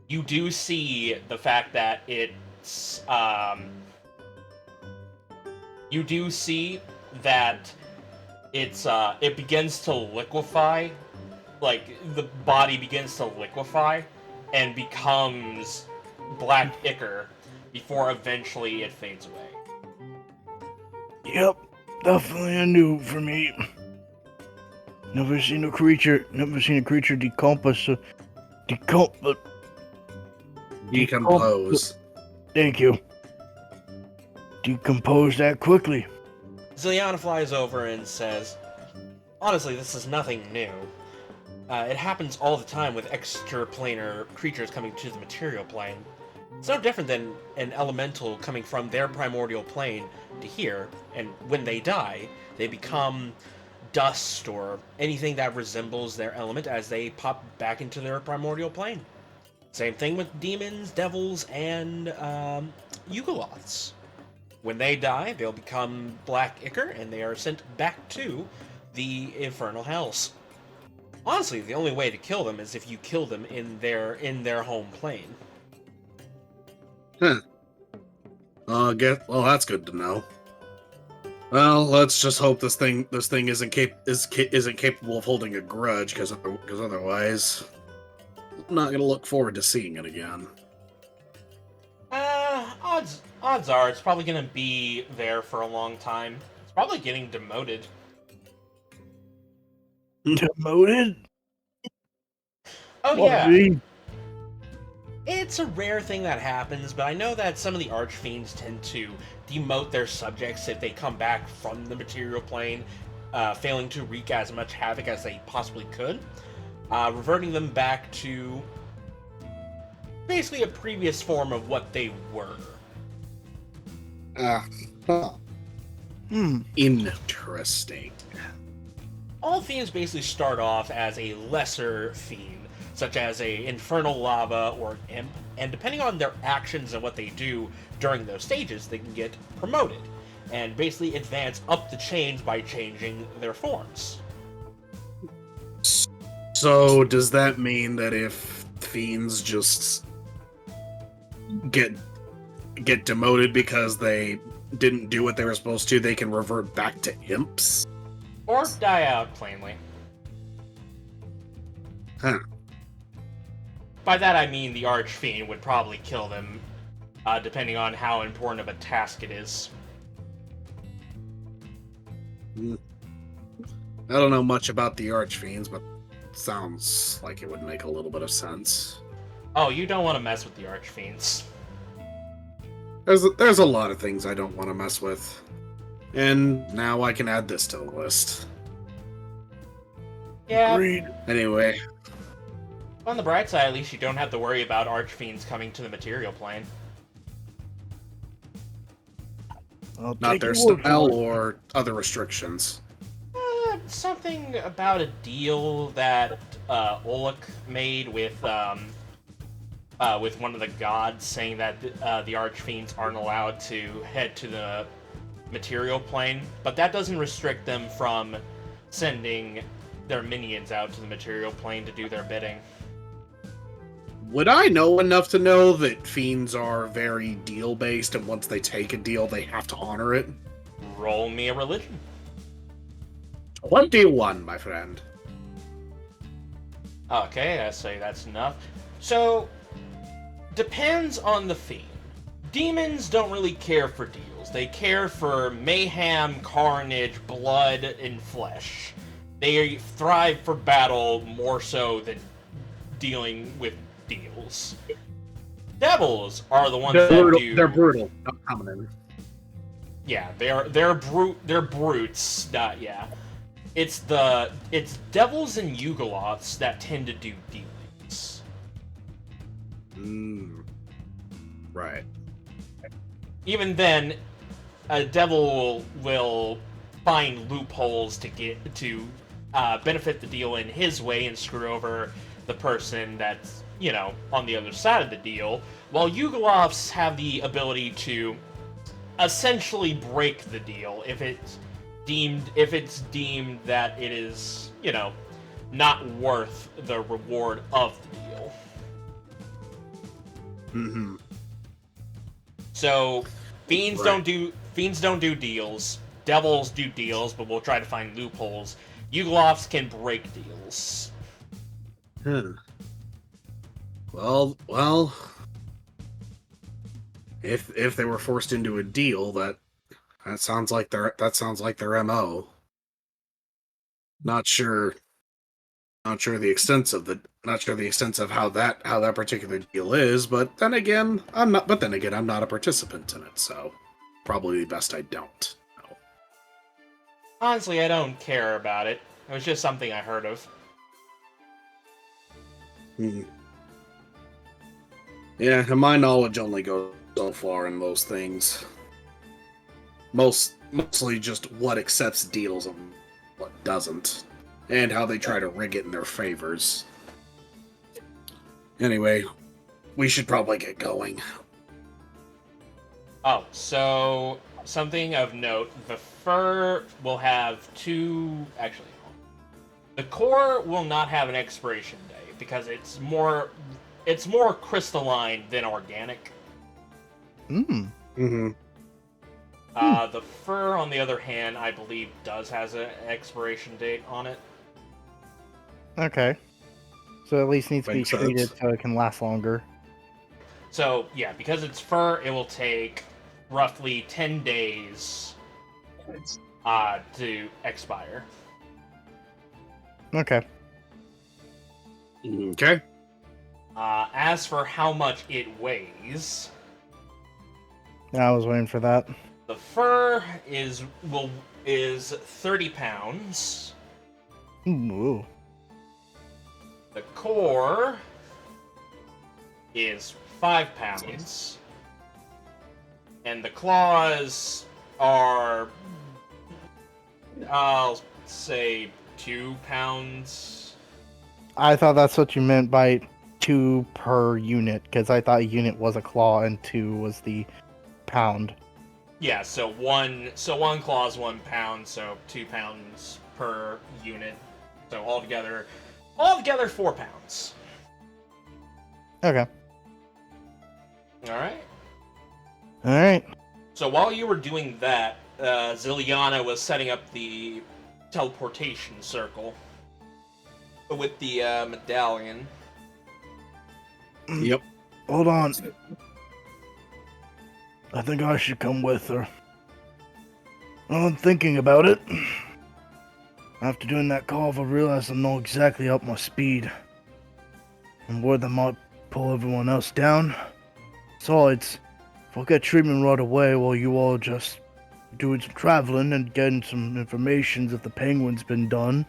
You do see the fact that it's you do see that it begins to liquefy, like the body begins to liquefy and becomes black ichor before eventually it fades away. Yep, definitely a new for me. Never seen a creature decompose. Decompose. Thank you. Decompose that quickly. Zilyana flies over and says, honestly, this is nothing new. It happens all the time with extraplanar creatures coming to the material plane. It's no different than an elemental coming from their primordial plane to here, and when they die, they become dust or anything that resembles their element as they pop back into their primordial plane. Same thing with demons, devils, and Yugoloths. When they die, they'll become black ichor, and they are sent back to the infernal hells. Honestly, the only way to kill them is if you kill them in their home plane. Huh. Well, that's good to know. Well, let's just hope this thing isn't capable of holding a grudge, because otherwise, I'm not gonna look forward to seeing it again. Odds are it's probably gonna be there for a long time. It's probably getting demoted. Demoted? Oh What yeah. me? It's a rare thing that happens, but I know that some of the Archfiends tend to demote their subjects if they come back from the material plane, failing to wreak as much havoc as they possibly could, reverting them back to basically a previous form of what they were. Interesting. All fiends basically start off as a lesser fiend, such as a infernal lava or imp, and depending on their actions and what they do during those stages, they can get promoted, and basically advance up the chains by changing their forms. So, does that mean that if fiends just get demoted because they didn't do what they were supposed to, they can revert back to imps? Or die out, plainly. Huh. By that I mean the Archfiend would probably kill them, depending on how important of a task it is. I don't know much about the Archfiends, but sounds like it would make a little bit of sense. Oh, you don't want to mess with the Archfiends. There's a lot of things I don't want to mess with. And now I can add this to the list. Yeah. Agreed. Anyway. On the bright side, at least you don't have to worry about Archfiends coming to the material plane. I'll Not take their your word style for it. or other restrictions. Something about a deal that Olek made with one of the gods, saying that the Archfiends aren't allowed to head to the material plane, but that doesn't restrict them from sending their minions out to the material plane to do their bidding. Would I know enough to know that fiends are very deal-based, and once they take a deal, they have to honor it? Roll me a religion. 21, my friend. Okay, I say that's enough. So, depends on the fiend. Demons don't really care for deals. They care for mayhem, carnage, blood, and flesh. They thrive for battle more so than dealing with deals. Devils are the ones that do. They're brutal. Not common. Yeah, they're brutes. Yeah, it's devils and Yugoloths that tend to do dealings. Right. Even then, a devil will find loopholes to get to benefit the deal in his way and screw over the person that's, on the other side of the deal, while Yugoloths have the ability to essentially break the deal if it's deemed that it is, not worth the reward of the deal. Mm-hmm. So fiends Right. don't do deals. Devils do deals, but we'll try to find loopholes. Yugolovs can break deals. Huh. Well. If they were forced into a deal, that sounds like their MO. Not sure the extent of how that particular deal is, but then again, I'm not a participant in it, so probably best I don't know. Honestly, I don't care about it. It was just something I heard of. Hmm. Yeah, and my knowledge only goes so far in most things. Mostly just what accepts deals and what doesn't, and how they try to rig it in their favors. Anyway, we should probably get going. Oh, so something of note: the fur will have two. Actually, the core will not have an expiration date because it's more crystalline than organic. Mm-hmm. The fur, on the other hand, I believe does has an expiration date on it. Okay. So at least needs to be Makes sense. treated so it can last longer. So yeah, because it's fur, it will take roughly 10 days to expire. Okay. Okay. As for how much it weighs, I was waiting for that. the fur is 30 pounds. Ooh. The core is 5 pounds. And the claws are, I'll say, 2 pounds. I thought that's what you meant by 2 per unit, because I thought a unit was a claw and 2 was the pound. Yeah, so one claw is 1 pound, so 2 pounds per unit. So altogether 4 pounds. Okay. Alright. Alright. So while you were doing that, Zilyana was setting up the teleportation circle with the medallion. Yep. Hold on. I think I should come with her. Well, I'm thinking about it. After doing that call, I realized I know exactly up my speed. I'm worried that might pull everyone else down. Besides, if I get treatment right away while you all just doing some traveling and getting some information if the penguin's been done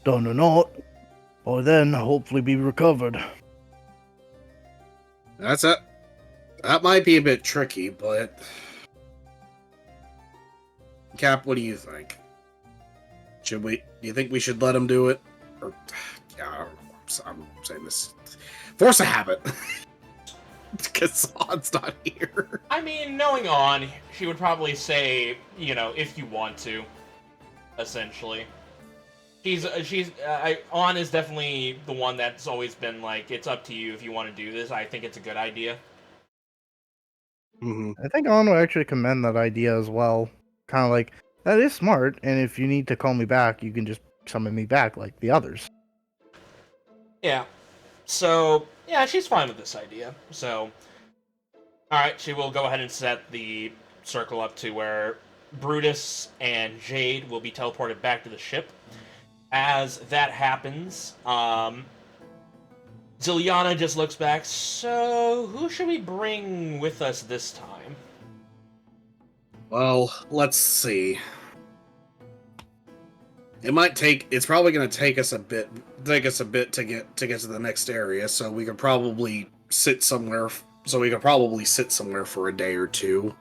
or not, by then I'll hopefully be recovered. That's it. That might be a bit tricky, but Cap, what do you think? Do you think we should let him do it? Or, yeah, I'm saying this. Force a habit. Because On's not here. I mean, knowing On, she would probably say, if you want to, essentially. On is definitely the one that's always been like, it's up to you if you want to do this. I think it's a good idea. Mm-hmm. I think On will actually commend that idea as well. Kind of like, that is smart, and if you need to call me back, you can just summon me back like the others. Yeah. So, yeah, she's fine with this idea. So, alright, she will go ahead and set the circle up to where Brutus and Jade will be teleported back to the ship. As that happens, Zilyana just looks back. So, who should we bring with us this time? Well, let's see. It's probably going to take us a bit to get to the next area, so we could probably sit somewhere for a day or two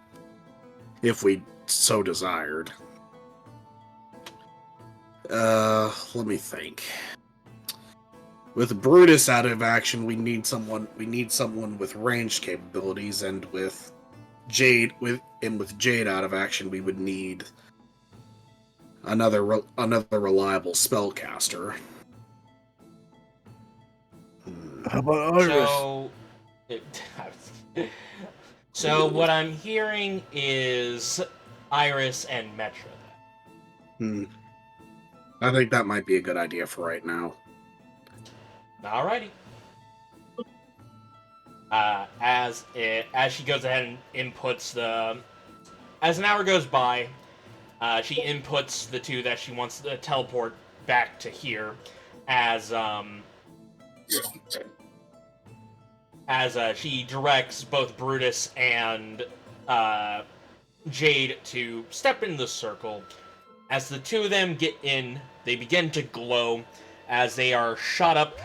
if we so desired. Let me think. With Brutus out of action, we need someone with ranged capabilities, and with Jade out of action, we would need another reliable spellcaster. How about Iris? So, So what I'm hearing is Iris and Metra. Hmm. I think that might be a good idea for right now. Alrighty. As she goes ahead and inputs as an hour goes by, she inputs the two that she wants to teleport back to here, as she directs both Brutus and Jade to step in the circle. As the two of them get in, they begin to glow as they are shot up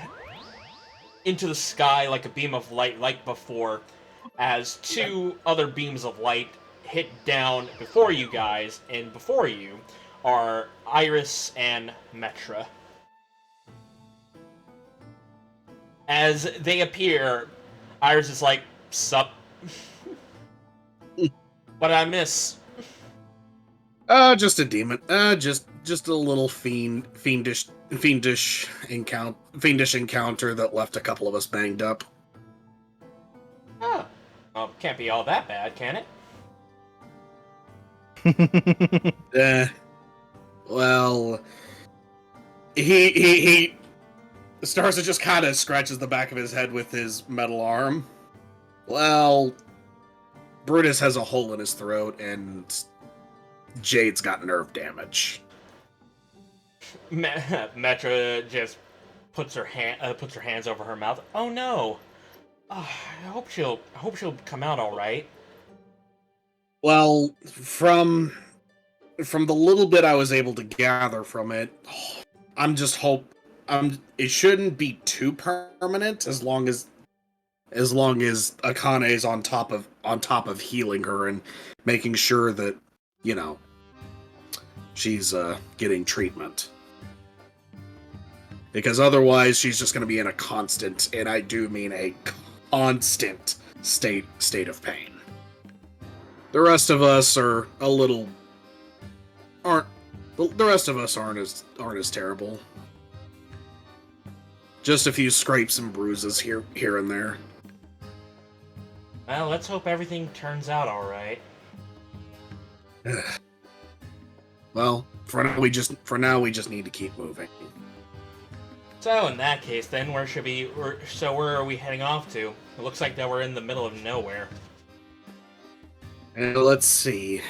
into the sky like a beam of light like before, as two other beams of light hit down before you guys, and before you are Iris and Metra. As they appear, Iris is like, "Sup? What did I miss?" Just a demon. Just a little fiendish encounter that left a couple of us banged up. Oh, well, can't be all that bad, can it? Well, he Starzin just kind of scratches the back of his head with his metal arm. Well, Brutus has a hole in his throat, and Jade's got nerve damage. Metra just puts her hands over her mouth. Oh no! I hope she'll come out all right. Well, from the little bit I was able to gather from it, it shouldn't be too permanent as long as Akane is on top of healing her and making sure that, you know, she's getting treatment. Because otherwise she's just going to be in a constant, and I do mean a constant state of pain. The rest of us are aren't as terrible. Just a few scrapes and bruises here and there. Well, let's hope everything turns out all right. Well, for now we just need to keep moving. So in that case, then where are we heading off to? It looks like that we're in the middle of nowhere. And let's see.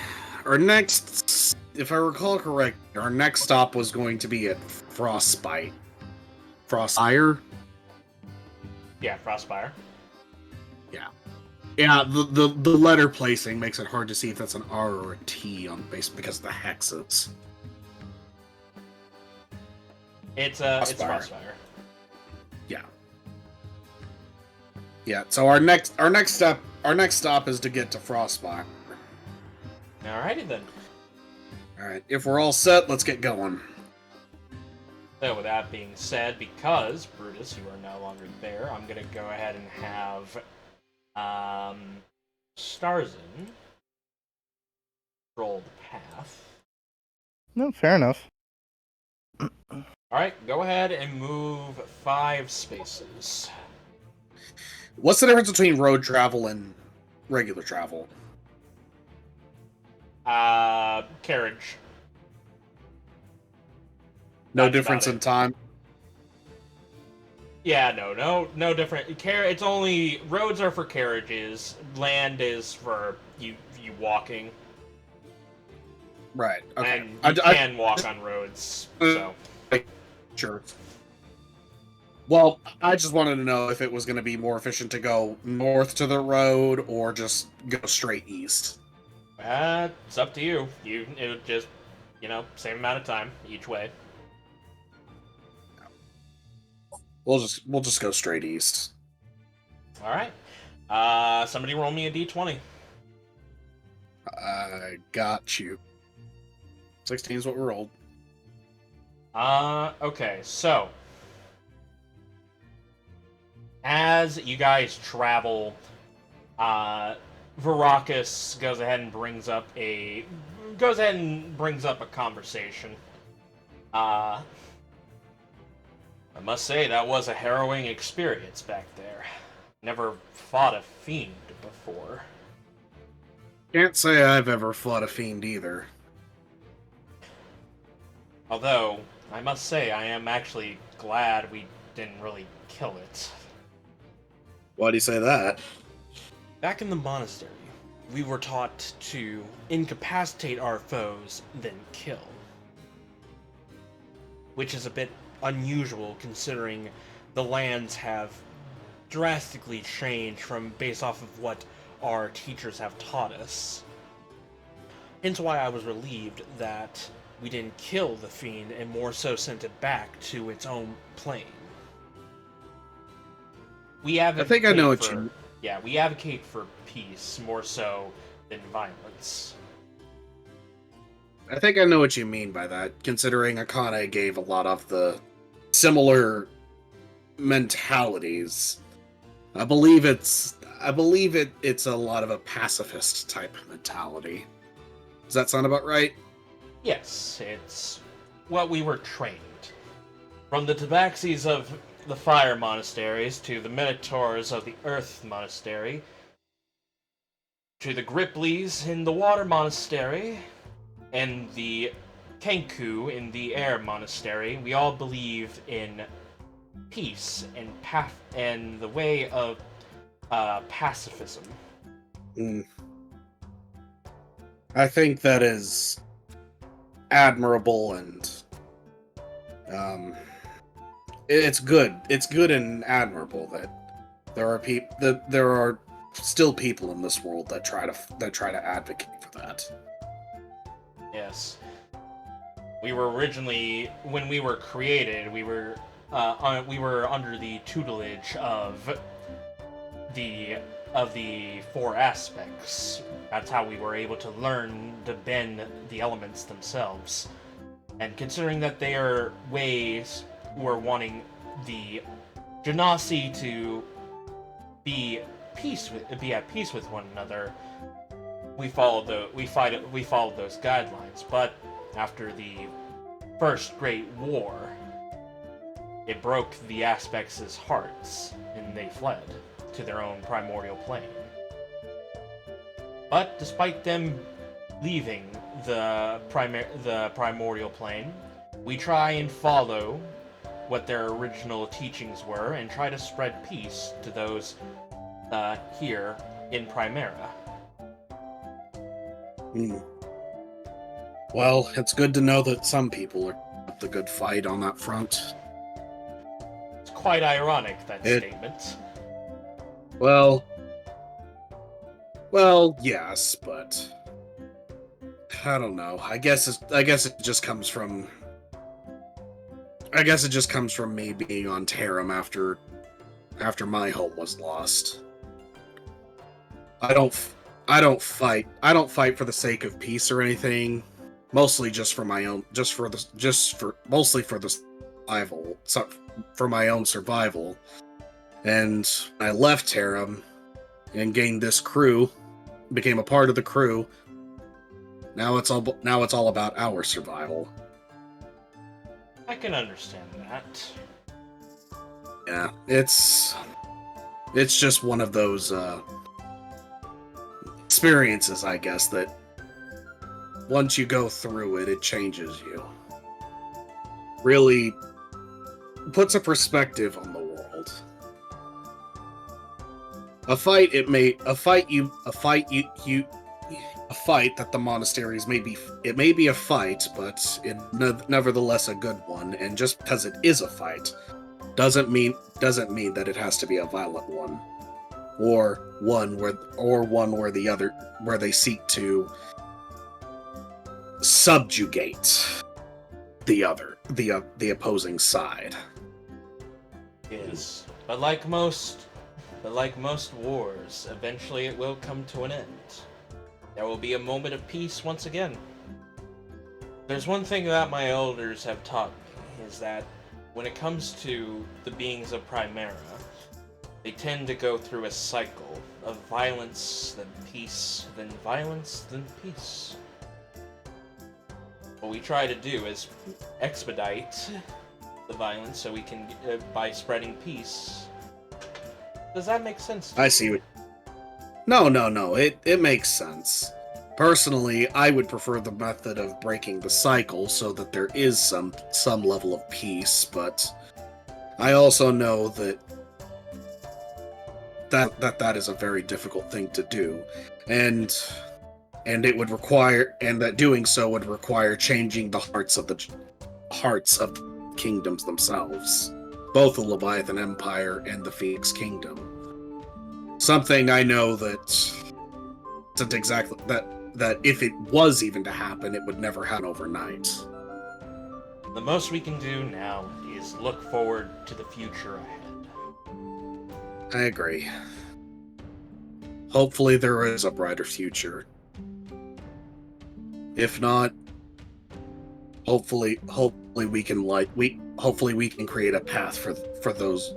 Our next, if I recall correct, our next stop was going to be at Frostspire. Yeah, Frostspire. Yeah, the letter placing makes it hard to see if that's an R or a T on base because of the hexes. It's Frostspire. Yeah, so our next stop is to get to Frostspire. Alrighty then. Alright, if we're all set, let's get going. So with that being said, because Brutus, you are no longer there, I'm gonna go ahead and have Starzin roll the path. No, fair enough. Alright, go ahead and move 5 spaces. What's the difference between road travel and regular travel? Carriage. No That's difference about in it. time? Yeah, no different. It's only roads are for carriages. Land is for you walking. Right. Okay. And you can walk on roads. So Sure. Well, I just wanted to know if it was going to be more efficient to go north to the road or just go straight east. it's up to you. It would just, same amount of time each way. We'll just go straight east. All right. Somebody roll me a d20. I got you. 16 is what we rolled. Okay, so as you guys travel, Verakus goes ahead and brings up a conversation. I must say that was a harrowing experience back there. Never fought a fiend before. Can't say I've ever fought a fiend either. Although, I must say, I am actually glad we didn't really kill it. Why do you say that? Back in the monastery, we were taught to incapacitate our foes, then kill. Which is a bit unusual considering the lands have drastically changed from based off of what our teachers have taught us. Hence why I was relieved that we didn't kill the fiend and more so sent it back to its own plane. We advocate I think I know what you... Yeah, we advocate for peace more so than violence. I think I know what you mean by that, considering Akane gave a lot of the similar mentalities. I believe it's a lot of a pacifist type mentality. Does that sound about right? Yes, it's what we were trained. From the tabaxis of the fire monasteries to the minotaurs of the earth monastery to the grippleys in the water monastery and the kenku in the air monastery, we all believe in peace and the way of pacifism. I think that is admirable and it's good. It's good and admirable that there are still people in this world that try to advocate for that. Yes. We were originally, when we were created, we were under the tutelage of the four aspects. That's how we were able to learn to bend the elements themselves. And considering that their ways were wanting the Genasi to be at peace with one another, we followed those guidelines. But after the First Great War, it broke the aspects' hearts, and they fled to their own primordial plane. But despite them leaving the primordial plane, we try and follow what their original teachings were and try to spread peace to those here in Primaria. Well, it's good to know that some people are up the good fight on that front. It's quite ironic, that statement. Well, yes, but I don't know. I guess it just comes from me being on Tarim after my home was lost. I don't fight for the sake of peace or anything. Mostly just for my own, mostly for the survival, for my own survival. And I left Tarim and gained this crew, became a part of the crew. Now it's all about our survival. I can understand that. Yeah, it's just one of those experiences, I guess, that once you go through it, it changes you. Really puts a perspective on the world. A fight that the monasteries may be a fight, but nevertheless a good one. And just because it is a fight, doesn't mean that it has to be a violent one, or one where they seek to subjugate the opposing side. Yes, but like most wars, eventually it will come to an end. There will be a moment of peace once again. There's one thing that my elders have taught me, is that when it comes to the beings of Primaria, they tend to go through a cycle of violence, then peace, then violence, then peace. What we try to do is expedite the violence so we can, by spreading peace, Does that make sense to I you? see what... No. It makes sense. Personally, I would prefer the method of breaking the cycle so that there is some level of peace, but I also know that is a very difficult thing to do, and it would require, and that doing so would require changing the hearts of the kingdoms themselves, both the Leviathan Empire and the Phoenix Kingdom. Something I know that isn't exactly that if it was even to happen, it would never happen overnight. The most we can do now is look forward to the future ahead. I agree. Hopefully there is a brighter future. If not, hopefully we can create a path for those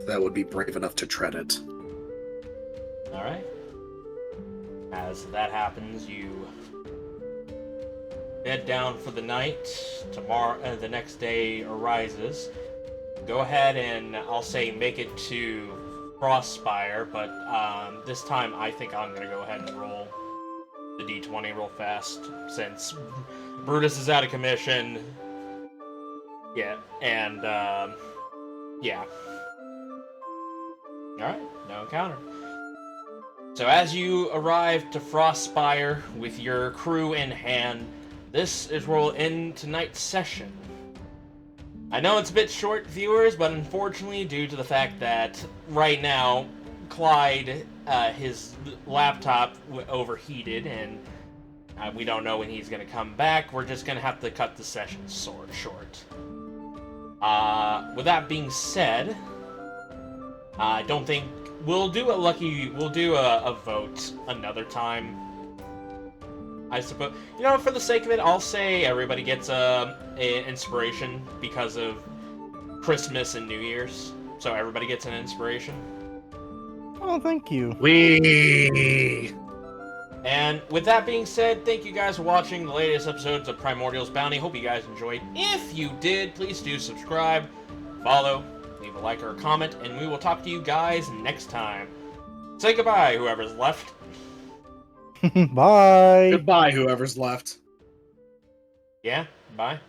that would be brave enough to tread it. All right. As that happens, you bed down for the night. Tomorrow, the next day arises. Go ahead and I'll say make it to Frostspire, but this time I think I'm gonna go ahead and roll the d20 real fast since Brutus is out of commission. Yeah, and yeah. Alright, no encounter. So as you arrive to Frostspire with your crew in hand, this is where we'll end tonight's session. I know it's a bit short, viewers, but unfortunately, due to the fact that right now, Clyde, his laptop overheated, and we don't know when he's going to come back, we're just going to have to cut the session short. With that being said, I don't think we'll do a vote another time. I suppose, for the sake of it, I'll say everybody gets an inspiration because of Christmas and New Year's. So everybody gets an inspiration. Oh, thank you. Whee! And with that being said, thank you guys for watching the latest episodes of Primordials Bounty. Hope you guys enjoyed. If you did, please do subscribe, follow, leave a like or a comment, and we will talk to you guys next time. Say goodbye, whoever's left. Bye. Goodbye, whoever's left. Yeah, bye.